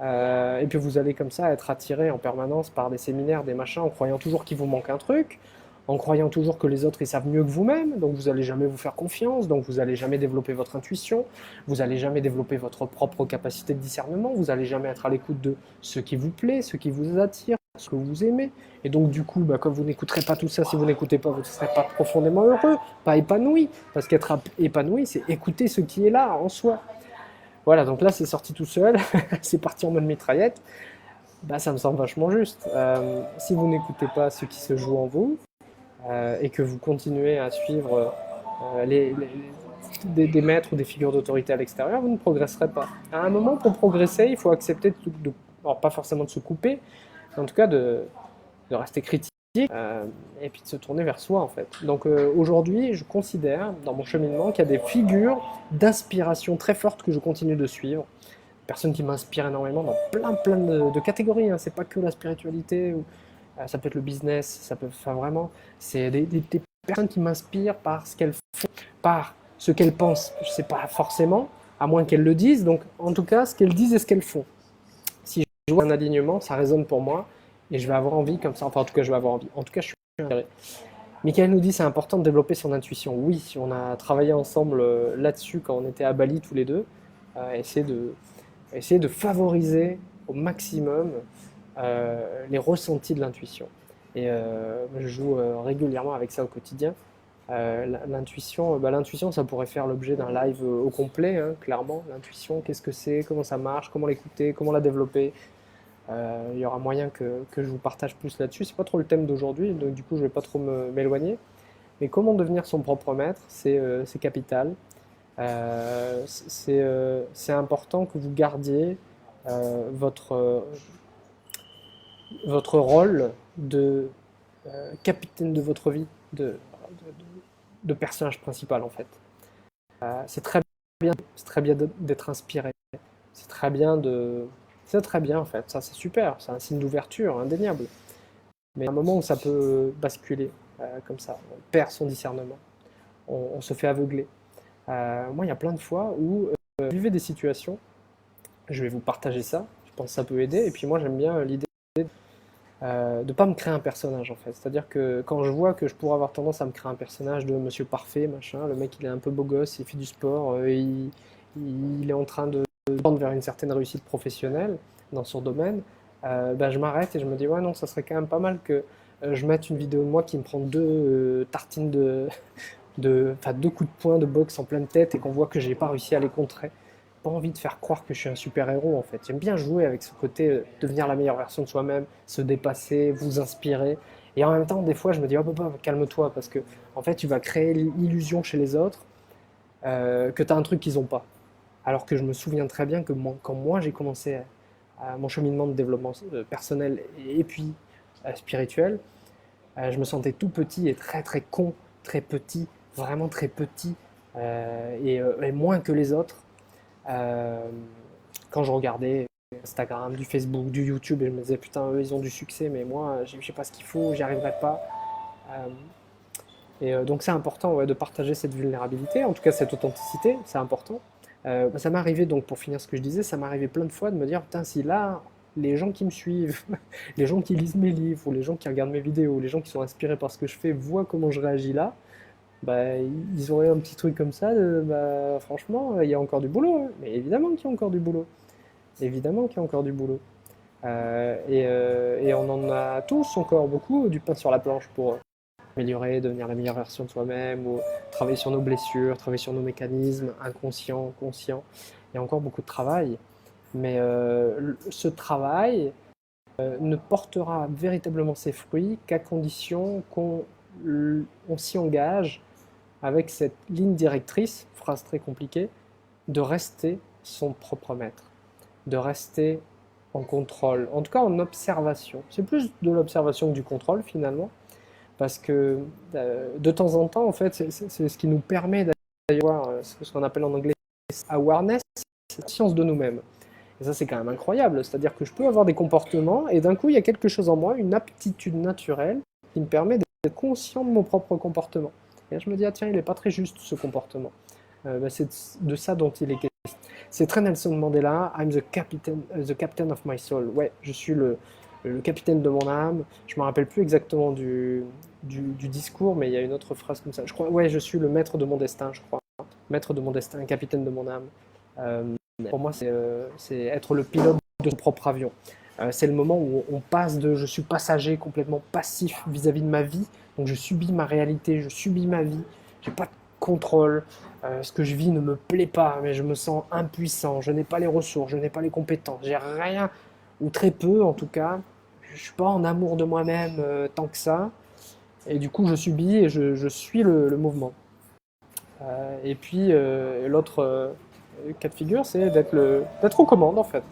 Et puis vous allez comme ça être attiré en permanence par des séminaires, des machins, en croyant toujours qu'il vous manque un truc, en croyant toujours que les autres ils savent mieux que vous-même, donc vous n'allez jamais vous faire confiance, donc vous n'allez jamais développer votre intuition, vous n'allez jamais développer votre propre capacité de discernement, vous n'allez jamais être à l'écoute de ce qui vous plaît, ce qui vous attire, ce que vous aimez. Et donc du coup, bah, comme vous n'écouterez pas tout ça, si vous n'écoutez pas, vous ne serez pas profondément heureux, pas épanoui, parce qu'être épanoui, c'est écouter ce qui est là en soi. Voilà, donc là c'est sorti tout seul, c'est parti en mode mitraillette, bah, ça me semble vachement juste. Si vous n'écoutez pas ce qui se joue en vous, et que vous continuez à suivre des maîtres ou des figures d'autorité à l'extérieur, vous ne progresserez pas. À un moment, pour progresser, il faut accepter alors pas forcément de se couper, mais en tout cas de rester critique, et puis de se tourner vers soi en fait. Donc aujourd'hui, je considère dans mon cheminement qu'il y a des figures d'inspiration très fortes que je continue de suivre, personnes qui m'inspirent énormément dans plein de catégories, hein. C'est pas que la spiritualité, ou ça peut être le business, ça peut, enfin vraiment, c'est des personnes qui m'inspirent par ce qu'elles font, par ce qu'elles pensent. Je sais pas forcément, à moins qu'elles le disent. Donc en tout cas, ce qu'elles disent et ce qu'elles font. Si je vois un alignement, ça résonne pour moi et je vais avoir envie comme ça. Enfin, en tout cas, je vais avoir envie. En tout cas, je suis intéressé. Michael nous dit c'est important de développer son intuition. Oui, on a travaillé ensemble là-dessus quand on était à Bali tous les deux. Essayer de favoriser au maximum les ressentis de l'intuition. Et je joue régulièrement avec ça au quotidien. L'intuition, ça pourrait faire l'objet d'un live au complet, hein, clairement. L'intuition, qu'est-ce que c'est, comment ça marche, comment l'écouter, comment la développer. Il y aura moyen que je vous partage plus là-dessus. C'est pas trop le thème d'aujourd'hui, donc du coup je vais pas trop m'éloigner. Mais comment devenir son propre maître, c'est capital. C'est important que vous gardiez votre rôle de capitaine de votre vie, de personnage principal en fait. C'est très bien d'être inspiré. C'est très bien de, c'est très bien en fait. Ça c'est super, c'est un signe d'ouverture indéniable. Mais à un moment où ça peut basculer comme ça, on perd son discernement, on se fait aveugler. Moi, il y a plein de fois où je vivais des situations. Je vais vous partager ça. Je pense que ça peut aider. Et puis moi, j'aime bien l'idée de ne pas me créer un personnage en fait. C'est-à-dire que quand je vois que je pourrais avoir tendance à me créer un personnage de Monsieur Parfait, machin, le mec il est un peu beau gosse, il fait du sport, il est en train de tendre vers une certaine réussite professionnelle dans son domaine, ben, je m'arrête et je me dis ouais non, ça serait quand même pas mal que je mette une vidéo de moi qui me prend deux tartines enfin deux coups de poing de boxe en pleine tête et qu'on voit que j'ai pas réussi à les contrer. Pas envie de faire croire que je suis un super-héros en fait. J'aime bien jouer avec ce côté devenir la meilleure version de soi-même, se dépasser, vous inspirer. Et en même temps, des fois, je me dis, oh papa, calme-toi, parce que en fait, tu vas créer l'illusion chez les autres que tu as un truc qu'ils n'ont pas. Alors que je me souviens très bien que quand moi j'ai commencé à mon cheminement de développement personnel et puis spirituel, je me sentais tout petit et très très con, très petit, vraiment très petit, et moins que les autres. Euh, Quand je regardais Instagram, du Facebook, du YouTube, et je me disais putain, eux ils ont du succès, mais moi je sais pas ce qu'il faut, j'y arriverai pas. Euh, donc c'est important ouais, de partager cette vulnérabilité, en tout cas cette authenticité, c'est important. Ça m'est arrivé, donc pour finir ce que je disais, ça m'est arrivé plein de fois de me dire putain, si là les gens qui me suivent, les gens qui lisent mes livres, ou les gens qui regardent mes vidéos, les gens qui sont inspirés par ce que je fais, voient comment je réagis là, bah, ils auraient un petit truc comme ça, bah, franchement, il y a encore du boulot, hein. Mais évidemment qu'il y a encore du boulot. Évidemment qu'il y a encore du boulot. Et on en a tous encore beaucoup du pain sur la planche pour améliorer, devenir la meilleure version de soi-même, ou travailler sur nos blessures, travailler sur nos mécanismes inconscients, conscients. Il y a encore beaucoup de travail, mais ce travail ne portera véritablement ses fruits qu'à condition qu'on s'y engage avec cette ligne directrice, phrase très compliquée, de rester son propre maître, de rester en contrôle, en tout cas en observation. C'est plus de l'observation que du contrôle finalement, parce que de temps en temps, en fait, c'est ce qui nous permet d'avoir ce qu'on appelle en anglais awareness, c'est la science de nous-mêmes. Et ça, c'est quand même incroyable. C'est-à-dire que je peux avoir des comportements et d'un coup, il y a quelque chose en moi, une aptitude naturelle qui me permet d'être conscient de mon propre comportement. Et là, je me dis, ah tiens, il n'est pas très juste ce comportement. C'est de ça dont il est question. C'est très Nelson Mandela, I'm the captain of my soul. Ouais, je suis le capitaine de mon âme. Je me rappelle plus exactement du discours, mais il y a une autre phrase comme ça. Je crois, ouais, je suis le maître de mon destin, je crois. Maître de mon destin, capitaine de mon âme. Pour moi, c'est être le pilote de son propre avion. C'est le moment où on passe de je suis passager complètement passif vis-à-vis de ma vie, donc je subis ma réalité, je subis ma vie, j'ai pas de contrôle, ce que je vis ne me plaît pas, mais je me sens impuissant, je n'ai pas les ressources, je n'ai pas les compétences, j'ai rien, ou très peu en tout cas, je suis pas en amour de moi-même tant que ça, et du coup je subis et je suis le mouvement. Et puis l'autre cas de figure, c'est d'être aux commandes en fait,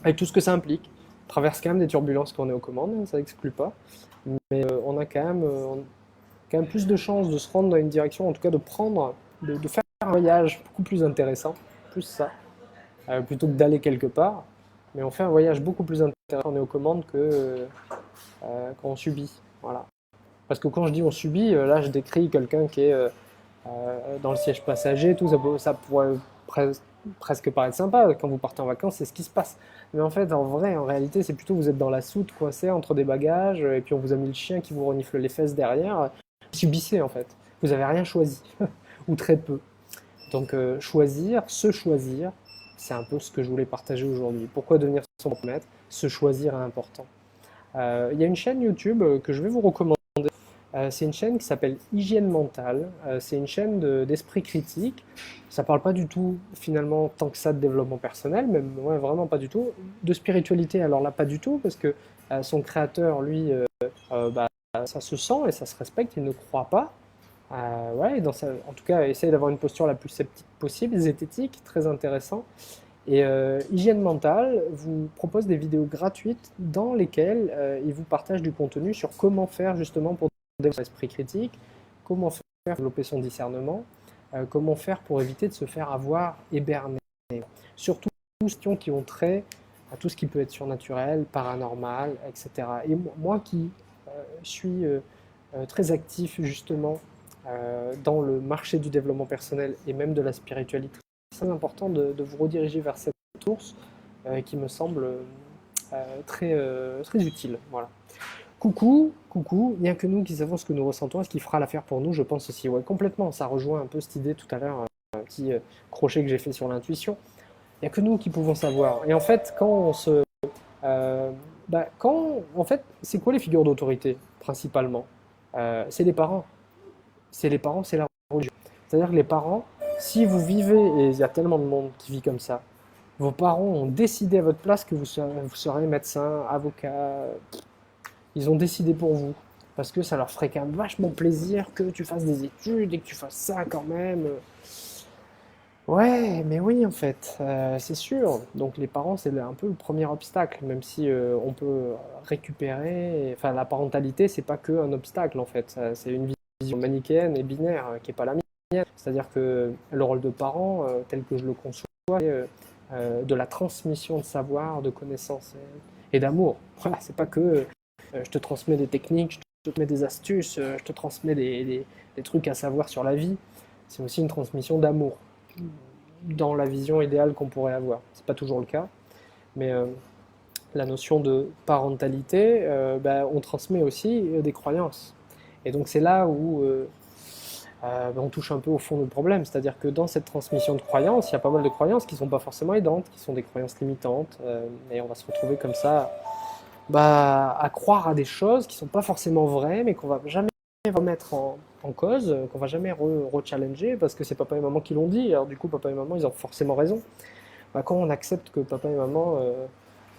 avec tout ce que ça implique. On traverse quand même des turbulences quand on est aux commandes, ça n'exclut pas, mais on a quand même plus de chances de se rendre dans une direction, en tout cas de faire un voyage beaucoup plus intéressant, plus ça, plutôt que d'aller quelque part. Mais on fait un voyage beaucoup plus intéressant quand on est aux commandes que quand on subit. Voilà. Parce que quand je dis on subit, là je décris quelqu'un qui est dans le siège passager, tout ça pourrait presque paraître sympa. Quand vous partez en vacances, c'est ce qui se passe. Mais en fait, en vrai, en réalité, c'est plutôt vous êtes dans la soute, coincé entre des bagages, et puis on vous a mis le chien qui vous renifle les fesses derrière. Vous subissez en fait. Vous n'avez rien choisi, ou très peu. Donc se choisir, c'est un peu ce que je voulais partager aujourd'hui. Pourquoi devenir son maître? Se choisir est important. Il y a une chaîne YouTube que je vais vous recommander C'est une chaîne qui s'appelle Hygiène Mentale. C'est une chaîne d'esprit critique. Ça parle pas du tout, finalement, tant que ça de développement personnel, même ouais, vraiment pas du tout. De spiritualité, alors là, pas du tout, parce que son créateur, lui, bah, ça se sent et ça se respecte, il ne croit pas. Ouais, en tout cas, essaye d'avoir une posture la plus sceptique possible, zététique, très intéressant. Et Hygiène Mentale vous propose des vidéos gratuites dans lesquelles il vous partage du contenu sur comment faire justement pour développer son esprit critique, comment faire pour développer son discernement, comment faire pour éviter de se faire avoir et berner. Surtout les questions qui ont trait à tout ce qui peut être surnaturel, paranormal, etc. Et moi qui suis très actif justement dans le marché du développement personnel et même de la spiritualité, c'est très important de vous rediriger vers cette source qui me semble très utile. Voilà. Coucou, coucou, il n'y a que nous qui savons ce que nous ressentons et ce qui fera l'affaire pour nous, je pense aussi. Ouais, complètement, ça rejoint un peu cette idée tout à l'heure, un petit crochet que j'ai fait sur l'intuition. Il n'y a que nous qui pouvons savoir. Et en fait, quand on se... en fait, c'est quoi les figures d'autorité, principalement? C'est les parents. C'est les parents, c'est la religion. C'est-à-dire que les parents, si vous vivez, et il y a tellement de monde qui vit comme ça, vos parents ont décidé à votre place que vous serez médecin, avocat, ils ont décidé pour vous. Parce que ça leur ferait quand même vachement plaisir que tu fasses des études et que tu fasses ça quand même. Ouais, mais oui, en fait, c'est sûr. Donc les parents, c'est un peu le premier obstacle, même si on peut récupérer. Enfin, la parentalité, c'est pas que un obstacle, en fait. C'est une vision manichéenne et binaire qui est pas la mienne. C'est-à-dire que le rôle de parent, tel que je le conçois, c'est de la transmission de savoir, de connaissances et d'amour. Voilà, c'est pas que je te transmets des techniques, je te transmets des astuces, je te transmets des trucs à savoir sur la vie. C'est aussi une transmission d'amour dans la vision idéale qu'on pourrait avoir. C'est pas toujours le cas, mais la notion de parentalité, on transmet aussi des croyances. Et donc c'est là où on touche un peu au fond du problème, c'est-à-dire que dans cette transmission de croyances, il y a pas mal de croyances qui ne sont pas forcément aidantes, qui sont des croyances limitantes, et on va se retrouver comme ça à croire à des choses qui ne sont pas forcément vraies, mais qu'on va jamais remettre en cause, qu'on va jamais re-challenger, parce que c'est papa et maman qui l'ont dit, alors du coup papa et maman ils ont forcément raison. Quand on accepte que papa et maman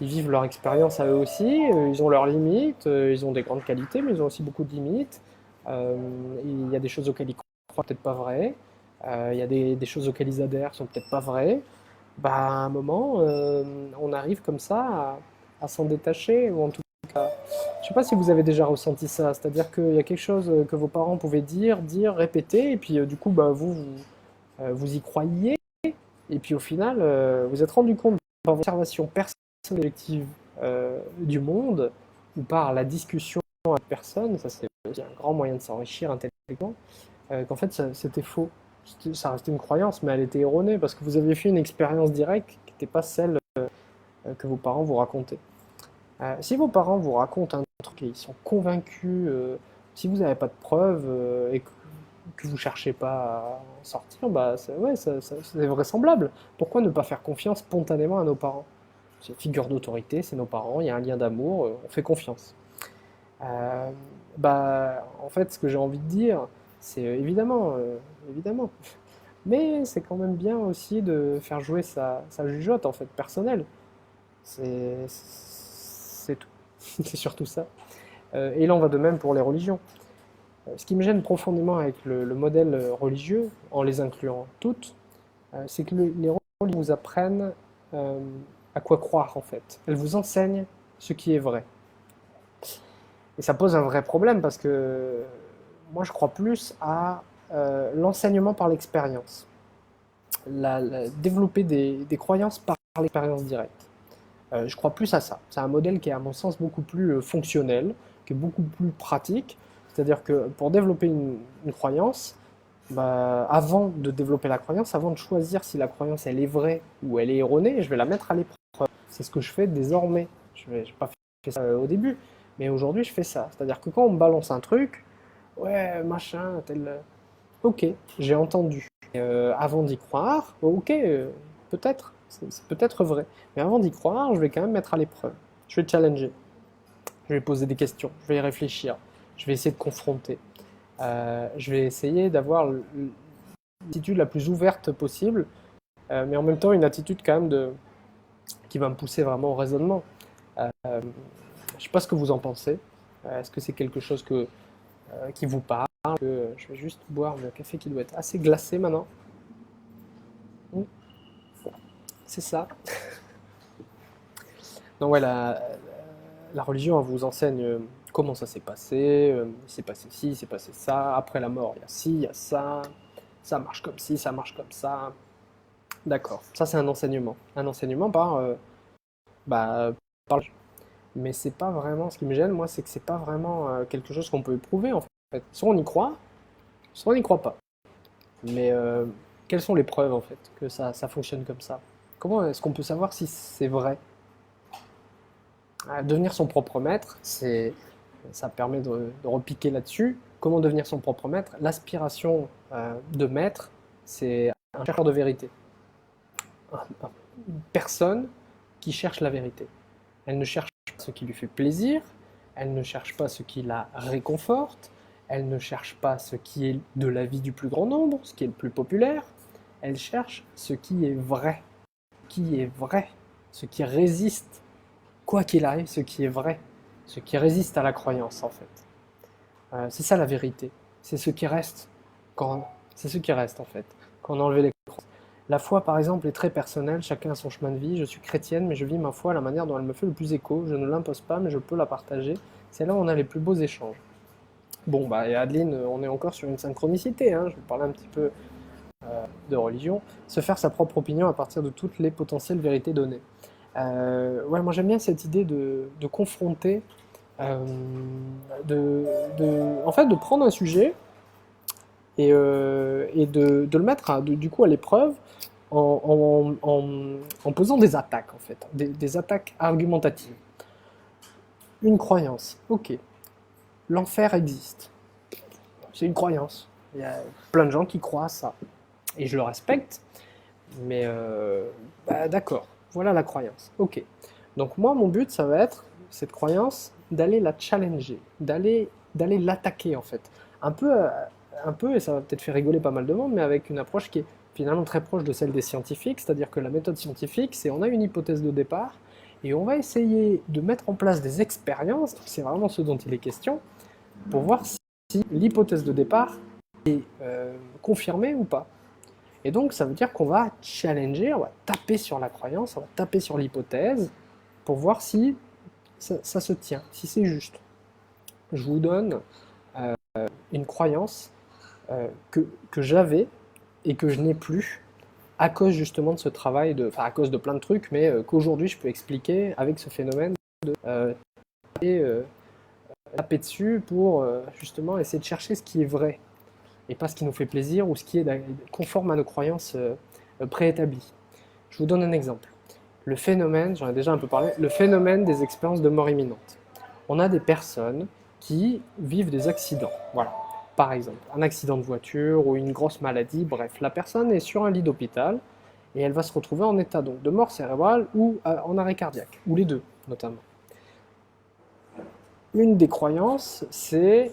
ils vivent leur expérience à eux aussi, ils ont leurs limites, ils ont des grandes qualités, mais ils ont aussi beaucoup de limites. Il y a des choses auxquelles ils croient peut-être pas vraies, il y a des choses auxquelles ils adhèrent sont peut-être pas vraies. À un moment, on arrive comme ça à s'en détacher, ou en tout cas, je sais pas si vous avez déjà ressenti ça, c'est-à-dire qu'il y a quelque chose que vos parents pouvaient dire, répéter, et puis du coup, vous y croyiez, et puis au final, vous êtes rendu compte par votre observation personnelle collective du monde, ou par la discussion avec personne, ça c'est un grand moyen de s'enrichir intellectuellement, qu'en fait c'était faux. Ça restait une croyance, mais elle était erronée, parce que vous aviez fait une expérience directe qui n'était pas celle que vos parents vous racontaient. Si vos parents vous racontent un truc et ils sont convaincus, si vous n'avez pas de preuves et que vous ne cherchez pas à en sortir, ouais, c'est vraisemblable. Pourquoi ne pas faire confiance spontanément à nos parents? C'est une figure d'autorité, c'est nos parents, il y a un lien d'amour, on fait confiance. Euh, En fait, ce que j'ai envie de dire, c'est évidemment. Mais c'est quand même bien aussi de faire jouer sa jugeote, en fait, personnelle. C'est tout. C'est surtout ça. Et il en va de même pour les religions. Ce qui me gêne profondément avec le modèle religieux, en les incluant toutes, c'est que les religions vous apprennent euh, à quoi croire en fait. Elles vous enseignent ce qui est vrai. Et ça pose un vrai problème parce que moi je crois plus à l'enseignement par l'expérience. Développer des croyances par l'expérience directe. Je crois plus à ça. C'est un modèle qui est à mon sens beaucoup plus fonctionnel, qui est beaucoup plus pratique. C'est-à-dire que pour développer une croyance, avant de développer la croyance, avant de choisir si la croyance elle est vraie ou elle est erronée, je vais la mettre à l'épreuve. C'est ce que je fais désormais. Je n'ai pas fait ça au début, mais aujourd'hui je fais ça. C'est-à-dire que quand on me balance un truc, ouais, machin, tel... Ok, j'ai entendu. Avant d'y croire, ok, peut-être, c'est peut-être vrai. Mais avant d'y croire, je vais quand même mettre à l'épreuve. Je vais challenger. Je vais poser des questions, je vais y réfléchir. je vais essayer de confronter. Je vais essayer d'avoir l'attitude la plus ouverte possible, mais en même temps une attitude quand même qui va me pousser vraiment au raisonnement. Je ne sais pas ce que vous en pensez. Est-ce que c'est quelque chose qui vous parle? Je vais juste boire mon café qui doit être assez glacé maintenant. C'est ça. Donc ouais, la religion elle vous enseigne comment ça s'est passé, il s'est passé ci, il s'est passé ça, après la mort il y a ci, il y a ça marche comme ci, ça marche comme ça. D'accord, ça c'est un enseignement. Un enseignement bah, par mais c'est pas vraiment, ce qui me gêne moi, c'est que c'est pas vraiment quelque chose qu'on peut éprouver en fait. Soit on y croit, soit on n'y croit pas. Mais quelles sont les preuves en fait que ça fonctionne comme ça? Comment est-ce qu'on peut savoir si c'est vrai? Devenir son propre maître, ça permet de repiquer là-dessus. Comment devenir son propre maître? L'aspiration de maître, c'est un chercheur de vérité. Une personne qui cherche la vérité. Elle ne cherche pas ce qui lui fait plaisir, elle ne cherche pas ce qui la réconforte, elle ne cherche pas ce qui est de l'avis du plus grand nombre, ce qui est le plus populaire, elle cherche ce qui est vrai, ce qui résiste, quoi qu'il arrive, ce qui est vrai, ce qui résiste à la croyance en fait. C'est ça la vérité, c'est ce qui reste c'est ce qui reste en fait, quand on a enlevé les croyances. La foi, par exemple, est très personnelle, chacun a son chemin de vie. Je suis chrétienne, mais je vis ma foi à la manière dont elle me fait le plus écho. Je ne l'impose pas, mais je peux la partager. C'est là où on a les plus beaux échanges. Bon, bah, et Adeline, on est encore sur une synchronicité. Hein. Je vais parler un petit peu de religion. Se faire sa propre opinion à partir de toutes les potentielles vérités données. Ouais, moi j'aime bien cette idée de confronter, en fait, de prendre un sujet et de le mettre du coup à l'épreuve en posant des attaques en fait, des attaques argumentatives. Une croyance, ok, l'enfer existe, c'est une croyance, il y a plein de gens qui croient à ça, et je le respecte, mais bah, d'accord, voilà la croyance, ok. Donc moi mon but ça va être, cette croyance, d'aller la challenger, d'aller l'attaquer en fait, un peu, et ça va peut-être faire rigoler pas mal de monde, mais avec une approche qui est finalement très proche de celle des scientifiques, c'est-à-dire que la méthode scientifique, c'est on a une hypothèse de départ, et on va essayer de mettre en place des expériences, c'est vraiment ce dont il est question, pour voir si l'hypothèse de départ est confirmée ou pas. Et donc ça veut dire qu'on va challenger, on va taper sur la croyance, on va taper sur l'hypothèse, pour voir si ça se tient, si c'est juste. Je vous donne une croyance que j'avais et que je n'ai plus à cause justement de ce travail, enfin à cause de plein de trucs, mais qu'aujourd'hui je peux expliquer avec ce phénomène de taper dessus pour justement essayer de chercher ce qui est vrai et pas ce qui nous fait plaisir ou ce qui est conforme à nos croyances préétablies. Je vous donne un exemple. Le phénomène, j'en ai déjà un peu parlé, le phénomène des expériences de mort imminente. On a des personnes qui vivent des accidents, voilà. Par exemple, un accident de voiture ou une grosse maladie, bref, la personne est sur un lit d'hôpital et elle va se retrouver en état donc de mort cérébrale ou en arrêt cardiaque, ou les deux notamment. Une des croyances, c'est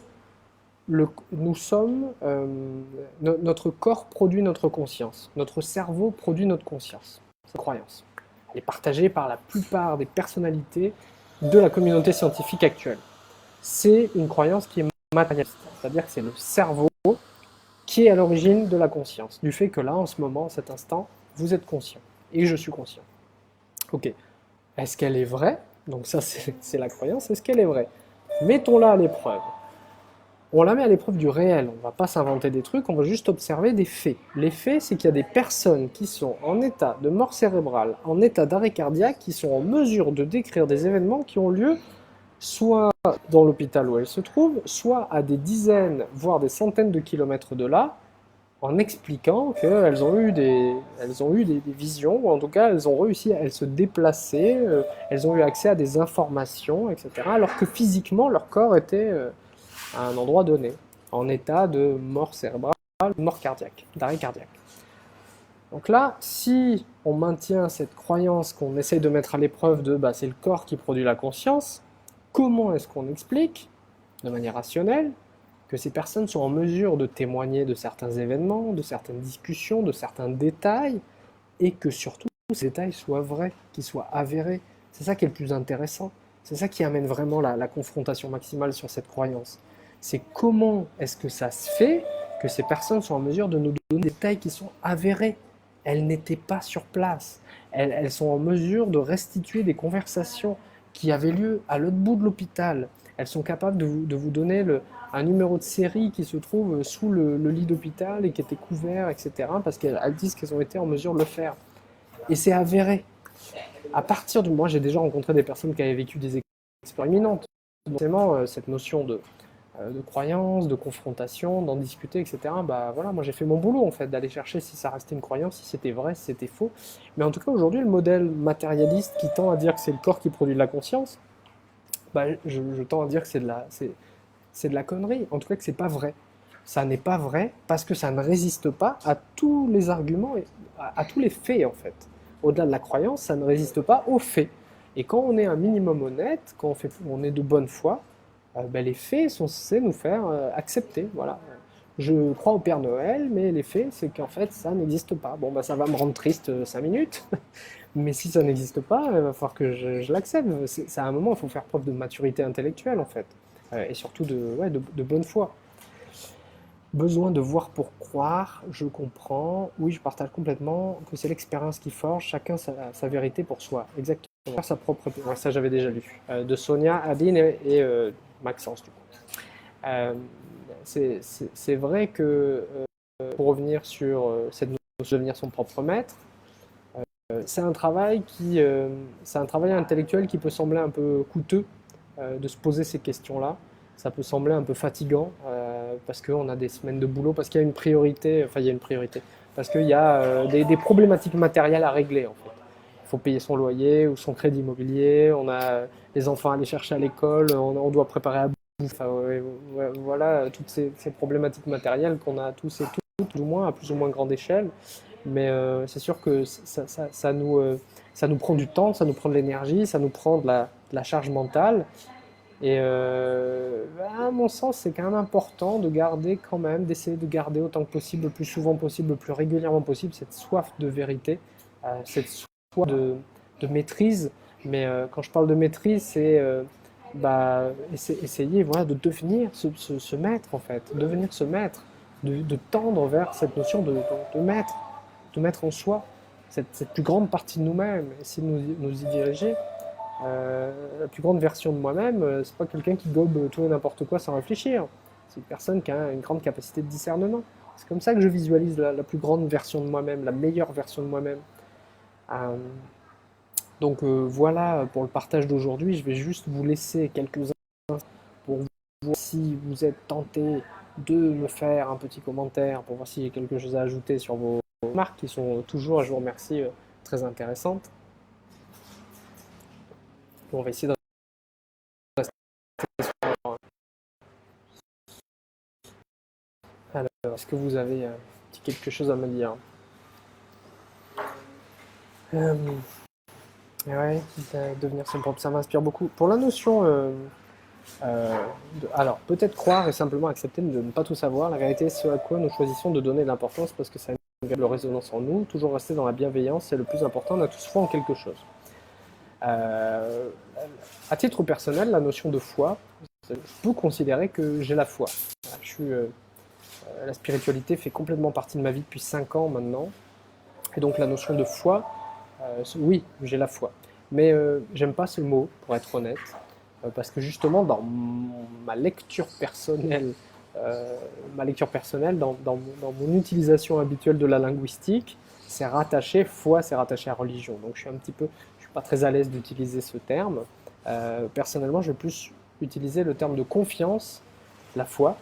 notre corps produit notre conscience, notre cerveau produit notre conscience. Cette croyance est partagée par la plupart des personnalités de la communauté scientifique actuelle. C'est une croyance qui est matérialiste, c'est-à-dire que c'est le cerveau qui est à l'origine de la conscience, du fait que là, en ce moment, en cet instant, vous êtes conscient, et je suis conscient. Ok, est-ce qu'elle est vraie? Donc ça, c'est la croyance, est-ce qu'elle est vraie? Mettons-la à l'épreuve. On la met à l'épreuve du réel, on ne va pas s'inventer des trucs, on va juste observer des faits. Les faits, c'est qu'il y a des personnes qui sont en état de mort cérébrale, en état d'arrêt cardiaque, qui sont en mesure de décrire des événements qui ont lieu soit dans l'hôpital où elles se trouvent, soit à des dizaines, voire des centaines de kilomètres de là, en expliquant qu'elles ont eu des visions, ou en tout cas elles ont réussi à se déplacer, elles ont eu accès à des informations, etc. Alors que physiquement leur corps était à un endroit donné, en état de mort cérébrale, mort cardiaque, d'arrêt cardiaque. Donc là, si on maintient cette croyance qu'on essaye de mettre à l'épreuve de c'est le corps qui produit la conscience, comment est-ce qu'on explique de manière rationnelle, que ces personnes sont en mesure de témoigner de certains événements, de certaines discussions, de certains détails, et que surtout ces détails soient vrais, qu'ils soient avérés. C'est ça qui est le plus intéressant. C'est ça qui amène vraiment la confrontation maximale sur cette croyance. C'est comment est-ce que ça se fait que ces personnes sont en mesure de nous donner des détails qui sont avérés. Elles n'étaient pas sur place. Elles sont en mesure de restituer des conversations qui avaient lieu à l'autre bout de l'hôpital. Elles sont capables de vous donner un numéro de série qui se trouve sous le lit d'hôpital et qui était couvert, etc. Parce qu'elles disent qu'elles ont été en mesure de le faire. Et c'est avéré. À partir du... Moi, j'ai déjà rencontré des personnes qui avaient vécu des expériences imminentes. Forcément, cette notion de croyance, de confrontation, d'en discuter, etc. Bah voilà, moi j'ai fait mon boulot en fait, d'aller chercher si ça restait une croyance, si c'était vrai, si c'était faux. Mais en tout cas, aujourd'hui, le modèle matérialiste qui tend à dire que c'est le corps qui produit de la conscience, bah, je tends à dire que c'est de la connerie. En tout cas, que c'est pas vrai. Ça n'est pas vrai parce que ça ne résiste pas à tous les arguments, et à tous les faits en fait. Au-delà de la croyance, ça ne résiste pas aux faits. Et quand on est un minimum honnête, quand on est de bonne foi, ben, les faits sont censés nous faire accepter. Voilà. Je crois au Père Noël, mais les faits, c'est qu'en fait, ça n'existe pas. Bon, bah, ça va me rendre triste 5 minutes, mais si ça n'existe pas, il va falloir que je l'accepte. C'est à un moment, il faut faire preuve de maturité intellectuelle, en fait, et surtout ouais, de bonne foi. Besoin de voir pour croire, je comprends. Oui, je partage complètement que c'est l'expérience qui forge chacun sa vérité pour soi. Exactement. Faire sa propre. Ouais, ça, j'avais déjà lu. De Sonia, Adeline et Maxence, du coup. Euh, c'est vrai que, pour revenir sur cette notion de devenir son propre maître, c'est un travail c'est un travail intellectuel qui peut sembler un peu coûteux de se poser ces questions-là. Ça peut sembler un peu fatigant parce qu'on a des semaines de boulot, parce qu'il y a une priorité, enfin il y a une priorité, parce qu'il y a des problématiques matérielles à régler en fait. Il faut payer son loyer ou son crédit immobilier, on a les enfants à aller chercher à l'école, on doit préparer à bouffer, enfin, ouais, voilà, toutes ces problématiques matérielles qu'on a tous et toutes, plus ou moins, à plus ou moins grande échelle. Mais c'est sûr que ça nous prend du temps, ça nous prend de l'énergie, ça nous prend de la charge mentale. Et à mon sens, c'est quand même important de garder quand même, d'essayer de garder autant que possible, le plus souvent possible, le plus régulièrement possible, cette soif de vérité, cette soif de maîtrise. Mais quand je parle de maîtrise, c'est bah, essayer voilà, de devenir ce maître, en fait, devenir ce maître, de tendre vers cette notion de maître en soi, cette plus grande partie de nous-mêmes, essayer de nous y diriger. La plus grande version de moi-même, c'est pas quelqu'un qui gobe tout et n'importe quoi sans réfléchir. C'est une personne qui a une grande capacité de discernement. C'est comme ça que je visualise la plus grande version de moi-même, la meilleure version de moi-même. Euh, donc voilà pour le partage d'aujourd'hui. Je vais juste vous laisser quelques instants pour voir si vous êtes tenté de me faire un petit commentaire pour voir s'il y a quelque chose à ajouter sur vos remarques qui sont toujours, je vous remercie, très intéressantes. On va essayer de rester sur... Alors, est-ce que vous avez quelque chose à me dire? euh, Ouais, devenir son propre, ça m'inspire beaucoup. Pour la notion, alors peut-être croire et simplement accepter de ne pas tout savoir, la réalité est ce à quoi nous choisissons de donner de l'importance parce que ça a une véritable résonance en nous. Toujours rester dans la bienveillance, c'est le plus important, on a tous foi en quelque chose. À titre personnel, la notion de foi, je peux considérer que j'ai la foi. La spiritualité fait complètement partie de ma vie depuis 5 ans maintenant. Et donc la notion de foi, oui, j'ai la foi. Mais j'aime pas ce mot, pour être honnête, parce que justement, dans ma lecture personnelle, dans mon utilisation habituelle de la linguistique, c'est rattaché, foi, c'est rattaché à religion. Donc je suis pas très à l'aise d'utiliser ce terme. Personnellement, je vais plus utiliser le terme de confiance, la foi,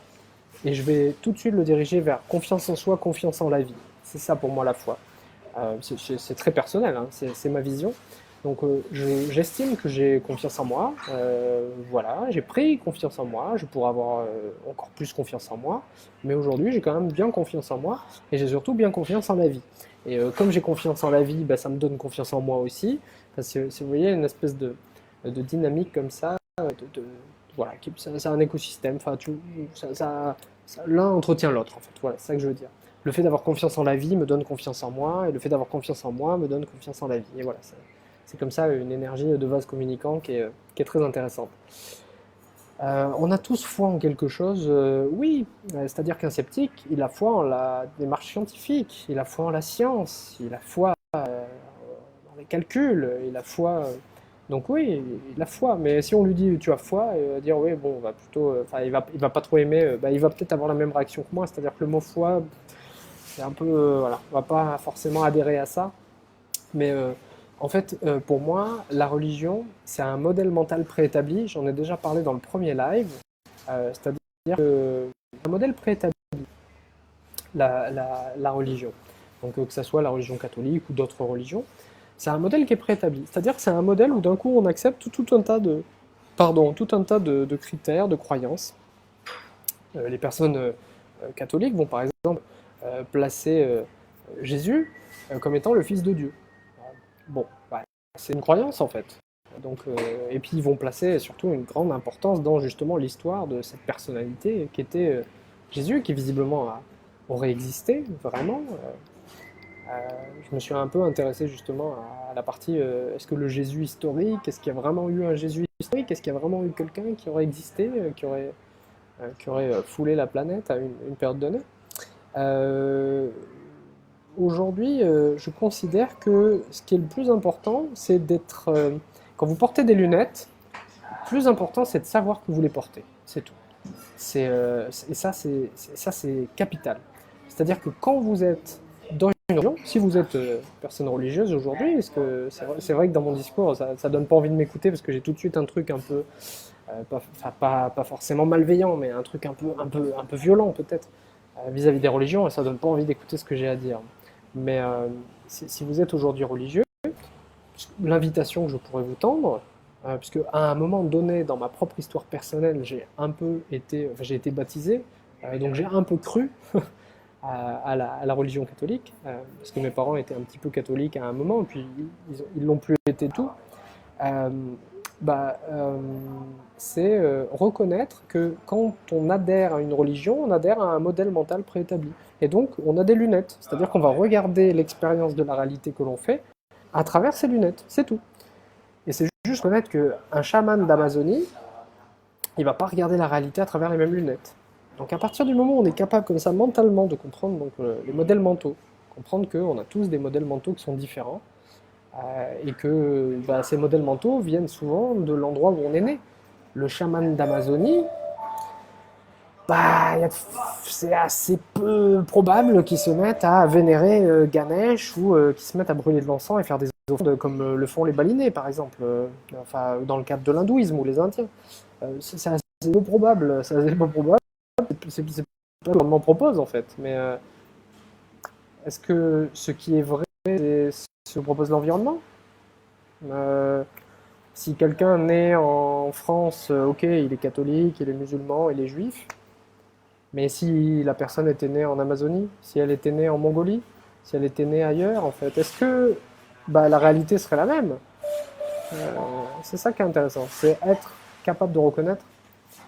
et je vais tout de suite le diriger vers confiance en soi, confiance en la vie. C'est ça pour moi la foi. C'est très personnel, hein, c'est ma vision. Donc j'estime que j'ai confiance en moi, voilà, j'ai pris confiance en moi, je pourrais avoir encore plus confiance en moi, mais aujourd'hui j'ai quand même bien confiance en moi, et j'ai surtout bien confiance en la vie. Et comme j'ai confiance en la vie, bah, ça me donne confiance en moi aussi, parce que si vous voyez une espèce de dynamique comme ça, voilà, c'est un écosystème. Enfin, l'un entretient l'autre, en fait. Voilà, c'est ça que je veux dire. Le fait d'avoir confiance en la vie me donne confiance en moi, et le fait d'avoir confiance en moi me donne confiance en la vie. Et voilà, c'est comme ça une énergie de vase communicant qui est très intéressante. On a tous foi en quelque chose, oui, c'est-à-dire qu'un sceptique, il a foi en la démarche scientifique, il a foi en la science, il a foi dans les calculs, il a foi. Donc oui, il a foi, mais si on lui dit tu as foi, il va dire oui, bon, on va plutôt, enfin, il va pas trop aimer, bah, il va peut-être avoir la même réaction que moi, c'est-à-dire que le mot foi, c'est un peu, voilà, on va pas forcément adhérer à ça, mais en fait, pour moi, la religion, c'est un modèle mental préétabli. J'en ai déjà parlé dans le premier live. C'est-à-dire que un modèle préétabli, la religion. Donc que ce soit la religion catholique ou d'autres religions, c'est un modèle qui est préétabli. C'est-à-dire que c'est un modèle où d'un coup on accepte tout un tas de critères, de croyances. Les personnes catholiques vont par exemple placer Jésus comme étant le Fils de Dieu. Bon, bah, c'est une croyance en fait. Donc, et puis ils vont placer surtout une grande importance dans justement l'histoire de cette personnalité qui était Jésus, qui visiblement aurait existé vraiment. Je me suis un peu intéressé justement à la partie est-ce que le Jésus historique, est-ce qu'il y a vraiment eu un Jésus historique, est-ce qu'il y a vraiment eu quelqu'un qui aurait existé, qui aurait foulé la planète à une période donnée. Euh, Aujourd'hui, je considère que ce qui est le plus important, c'est d'être. Quand vous portez des lunettes, le plus important, c'est de savoir que vous les portez. C'est tout. Et ça, c'est capital. C'est-à-dire que quand vous êtes dans une religion, si vous êtes personne religieuse aujourd'hui, parce que c'est vrai que dans mon discours, ça ne donne pas envie de m'écouter parce que j'ai tout de suite un truc un peu, pas forcément malveillant, mais un truc un peu violent peut-être vis-à-vis des religions, et ça donne pas envie d'écouter ce que j'ai à dire. Mais si vous êtes aujourd'hui religieux, l'invitation que je pourrais vous tendre, puisque à un moment donné dans ma propre histoire personnelle, j'ai été baptisé, donc j'ai un peu cru à la religion catholique, parce que mes parents étaient un petit peu catholiques à un moment, et puis ils l'ont plus été tout. Euh, c'est reconnaître que quand on adhère à une religion, on adhère à un modèle mental préétabli. Et donc, on a des lunettes, c'est-à-dire qu'on va regarder l'expérience de la réalité que l'on fait à travers ces lunettes, c'est tout. Et c'est juste reconnaître qu'un chaman d'Amazonie, il ne va pas regarder la réalité à travers les mêmes lunettes. Donc à partir du moment où on est capable comme ça mentalement de comprendre donc, les modèles mentaux, comprendre qu'on a tous des modèles mentaux qui sont différents, et que ces modèles mentaux viennent souvent de l'endroit où on est né. Le chaman d'Amazonie, c'est assez peu probable qu'ils se mettent à vénérer Ganesh ou qu'ils se mettent à brûler de l'encens et faire des offrandes comme le font les balinés, par exemple, enfin, dans le cadre de l'hindouisme ou les Indiens. C'est assez peu probable, c'est assez peu probable, c'est pas ce qu'on m'en propose en fait, mais est-ce que ce qui est vrai, c'est ce que propose l'environnement? Si quelqu'un naît en France, ok, il est catholique, il est musulman, il est juif, mais si la personne était née en Amazonie, si elle était née en Mongolie, si elle était née ailleurs, en fait, est-ce que la réalité serait la même? C'est ça qui est intéressant, c'est être capable de reconnaître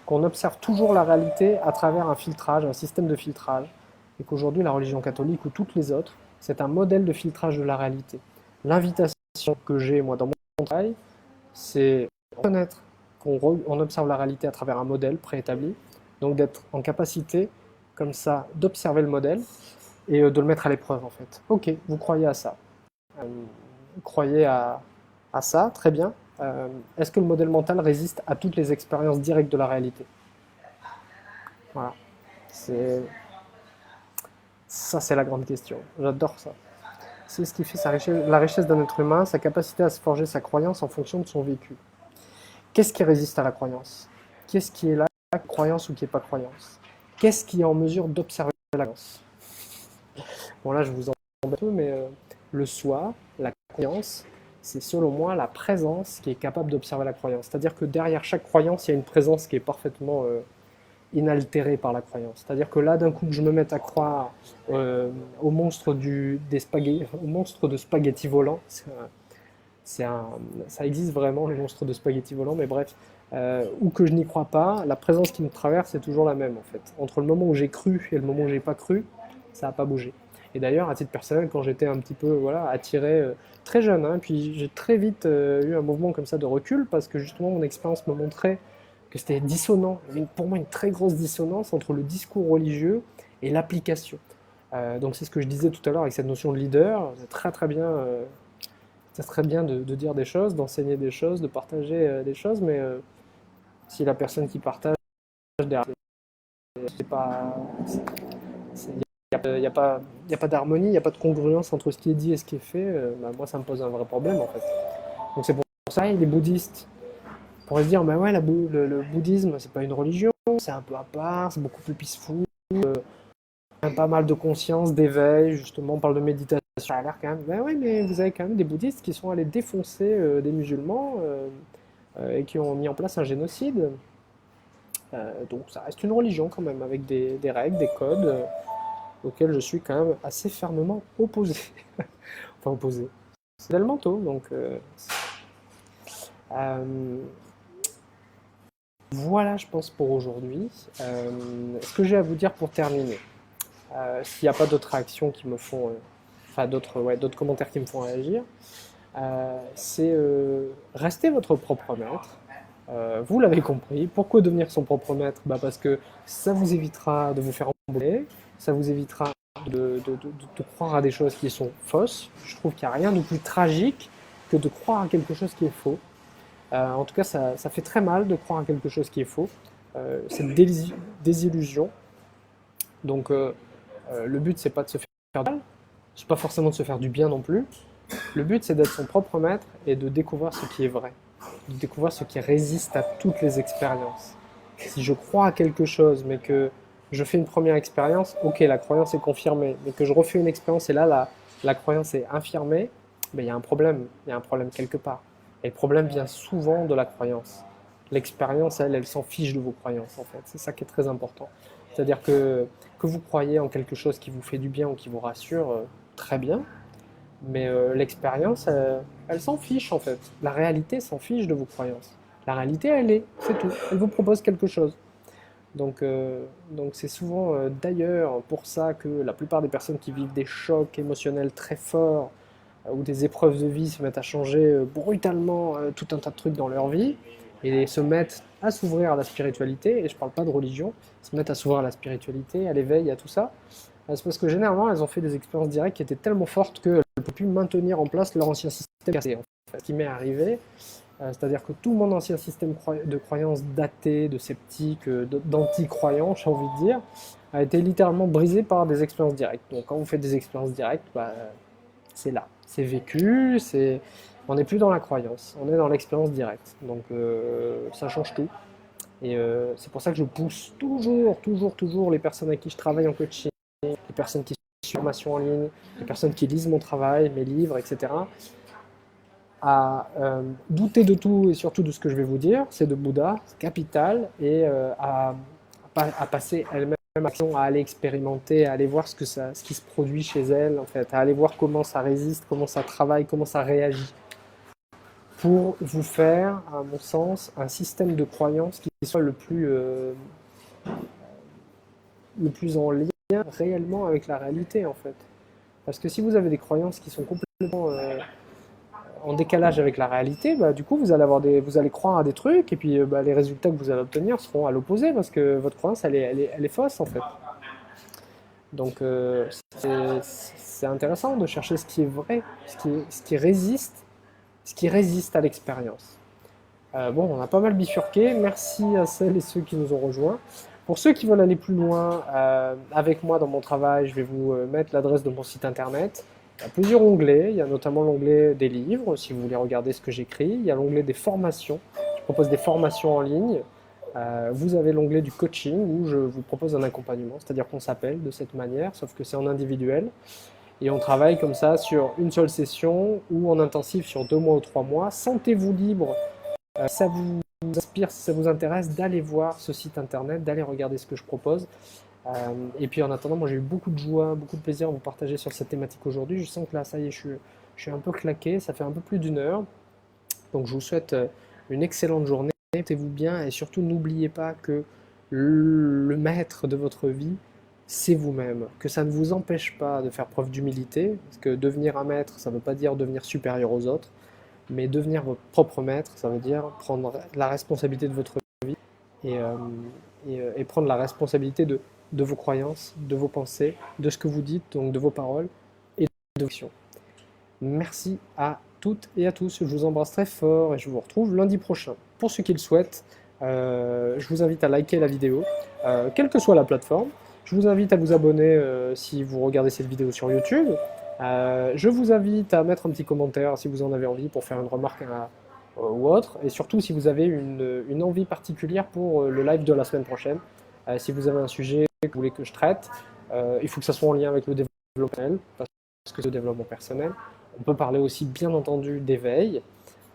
qu'on observe toujours la réalité à travers un filtrage, un système de filtrage, et qu'aujourd'hui la religion catholique ou toutes les autres, c'est un modèle de filtrage de la réalité. L'invitation que j'ai moi dans mon travail, c'est reconnaître qu'on observe la réalité à travers un modèle préétabli, donc d'être en capacité, comme ça, d'observer le modèle et de le mettre à l'épreuve en fait. Ok, vous croyez à ça. Vous croyez à ça, très bien. Est-ce que le modèle mental résiste à toutes les expériences directes de la réalité? Voilà. Ça, c'est la grande question. J'adore ça. C'est ce qui fait la richesse d'un être humain, sa capacité à se forger sa croyance en fonction de son vécu. Qu'est-ce qui résiste à la croyance? Qu'est-ce qui est là, croyance ou qui n'est pas croyance? Qu'est-ce qui est en mesure d'observer la croyance? Bon, là, je vous en parle un peu, mais le soi, la croyance, c'est selon moi la présence qui est capable d'observer la croyance. C'est-à-dire que derrière chaque croyance, il y a une présence qui est parfaitement inaltérée par la croyance. C'est-à-dire que là, d'un coup, que je me mette à croire au monstre au monstre de spaghettis volants, ça existe vraiment, les monstres de spaghettis volants, mais bref, ou que je n'y crois pas, la présence qui me traverse est toujours la même en fait. Entre le moment où j'ai cru et le moment où j'ai pas cru, ça n'a pas bougé. Et d'ailleurs, à titre personnel, quand j'étais un petit peu voilà, attiré très jeune, hein, puis j'ai très vite eu un mouvement comme ça de recul parce que justement mon expérience me montrait que c'était dissonant. Il y avait pour moi une très grosse dissonance entre le discours religieux et l'application. Donc c'est ce que je disais tout à l'heure avec cette notion de leader. C'est très bien, c'est très bien de dire des choses, d'enseigner des choses, de partager des choses, mais si la personne qui partage derrière, c'est pas, il n'y a pas, y a pas d'harmonie, il n'y a pas de congruence entre ce qui est dit et ce qui est fait, bah, moi ça me pose un vrai problème en fait. Donc c'est pour ça que les bouddhistes pourraient se dire, bah ouais, le bouddhisme c'est pas une religion, c'est un peu à part, c'est beaucoup plus peaceful, pas mal de conscience, d'éveil, justement, on parle de méditation, ça a l'air quand même, bah ouais, mais vous avez quand même des bouddhistes qui sont allés défoncer des musulmans et qui ont mis en place un génocide. Donc ça reste une religion quand même, avec des règles, des codes auxquels je suis quand même assez fermement opposé. Enfin opposé. C'est Delmanto, donc euh, voilà, je pense pour aujourd'hui. Ce que j'ai à vous dire pour terminer, s'il n'y a pas d'autres réactions qui me font, enfin d'autres ouais, d'autres commentaires qui me font réagir, c'est rester votre propre maître. Vous l'avez compris. Pourquoi devenir son propre maître? Bah parce que ça vous évitera de vous faire embrouiller, ça vous évitera de croire à des choses qui sont fausses. Je trouve qu'il n'y a rien de plus tragique que de croire à quelque chose qui est faux. En tout cas, ça fait très mal de croire à quelque chose qui est faux. C'est une désillusion. Donc, le but, c'est pas de se faire du mal, c'est pas forcément de se faire du bien non plus. Le but, c'est d'être son propre maître et de découvrir ce qui est vrai, de découvrir ce qui résiste à toutes les expériences. Si je crois à quelque chose, mais que je fais une première expérience, ok, la croyance est confirmée, mais que je refais une expérience et là, la croyance est infirmée, ben, il y a un problème, il y a un problème quelque part. Et le problème vient souvent de la croyance. L'expérience, elle s'en fiche de vos croyances, en fait. C'est ça qui est très important. C'est-à-dire que vous croyez en quelque chose qui vous fait du bien ou qui vous rassure, très bien, mais l'expérience, elle s'en fiche en fait. La réalité s'en fiche de vos croyances. La réalité, elle est, c'est tout. Elle vous propose quelque chose. Donc c'est souvent d'ailleurs pour ça que la plupart des personnes qui vivent des chocs émotionnels très forts ou des épreuves de vie se mettent à changer brutalement tout un tas de trucs dans leur vie et se mettent à s'ouvrir à la spiritualité, et je ne parle pas de religion, se mettent à s'ouvrir à la spiritualité, à l'éveil, à tout ça, c'est parce que généralement elles ont fait des expériences directes qui étaient tellement fortes qu'elles ne pouvaient plus maintenir en place leur ancien système cassé. En fait. Ce qui m'est arrivé, c'est-à-dire que tout mon ancien système de croyances daté, de sceptique, d'anti-croyant, j'ai envie de dire, a été littéralement brisé par des expériences directes. Donc quand vous faites des expériences directes, bah, c'est là, c'est vécu, on n'est plus dans la croyance, on est dans l'expérience directe. Donc ça change tout. Et c'est pour ça que je pousse toujours les personnes avec qui je travaille en coaching, les personnes qui suivent formation en ligne, les personnes qui lisent mon travail, mes livres, etc., à douter de tout et surtout de ce que je vais vous dire, c'est de Bouddha, capital, et à passer elle-même à l'action, à aller expérimenter, à aller voir ce qui se produit chez elle, en fait, à aller voir comment ça résiste, comment ça travaille, comment ça réagit, pour vous faire, à mon sens, un système de croyance qui soit le plus en lien réellement avec la réalité, en fait. Parce que si vous avez des croyances qui sont complètement en décalage avec la réalité, bah, du coup, vous allez croire à des trucs, et puis bah, les résultats que vous allez obtenir seront à l'opposé, parce que votre croyance, elle est fausse, en fait. Donc, c'est intéressant de chercher ce qui est vrai, ce qui résiste à l'expérience. Bon, on a pas mal bifurqué. Merci à celles et ceux qui nous ont rejoints. Pour ceux qui veulent aller plus loin avec moi dans mon travail, je vais vous mettre l'adresse de mon site internet. Il y a plusieurs onglets. Il y a notamment l'onglet des livres, si vous voulez regarder ce que j'écris. Il y a l'onglet des formations. Je propose des formations en ligne. Vous avez l'onglet du coaching où je vous propose un accompagnement, c'est-à-dire qu'on s'appelle de cette manière, sauf que c'est en individuel. Et on travaille comme ça sur une seule session ou en intensif sur 2 mois ou 3 mois. Sentez-vous libre si ça vous inspire, si ça vous intéresse, d'aller voir ce site internet, d'aller regarder ce que je propose. Et puis en attendant, moi j'ai eu beaucoup de joie, beaucoup de plaisir à vous partager sur cette thématique aujourd'hui. Je sens que là, ça y est, je suis un peu claqué, ça fait un peu plus d'1 heure. Donc je vous souhaite une excellente journée. Mettez-vous bien et surtout n'oubliez pas que le maître de votre vie, c'est vous-même. Que ça ne vous empêche pas de faire preuve d'humilité, parce que devenir un maître, ça ne veut pas dire devenir supérieur aux autres, mais devenir votre propre maître, ça veut dire prendre la responsabilité de votre vie et, euh, et prendre la responsabilité de vos croyances, de vos pensées, de ce que vous dites, donc de vos paroles et de vos actions. Merci à toutes et à tous. Je vous embrasse très fort et je vous retrouve lundi prochain. Pour ceux qui le souhaitent, je vous invite à liker la vidéo, quelle que soit la plateforme. Je vous invite à vous abonner si vous regardez cette vidéo sur YouTube. Je vous invite à mettre un petit commentaire si vous en avez envie pour faire une remarque ou autre. Et surtout si vous avez une envie particulière pour le live de la semaine prochaine. Si vous avez un sujet que vous voulez que je traite, il faut que ça soit en lien avec le développement personnel, parce que c'est le développement personnel. On peut parler aussi bien entendu d'éveil,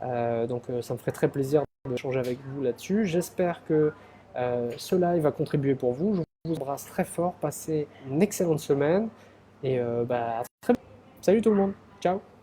donc ça me ferait très plaisir d'échanger avec vous là-dessus. J'espère que ce live va contribuer pour vous. Je vous embrasse très fort, passez une excellente semaine et à très bientôt. Salut tout le monde, ciao.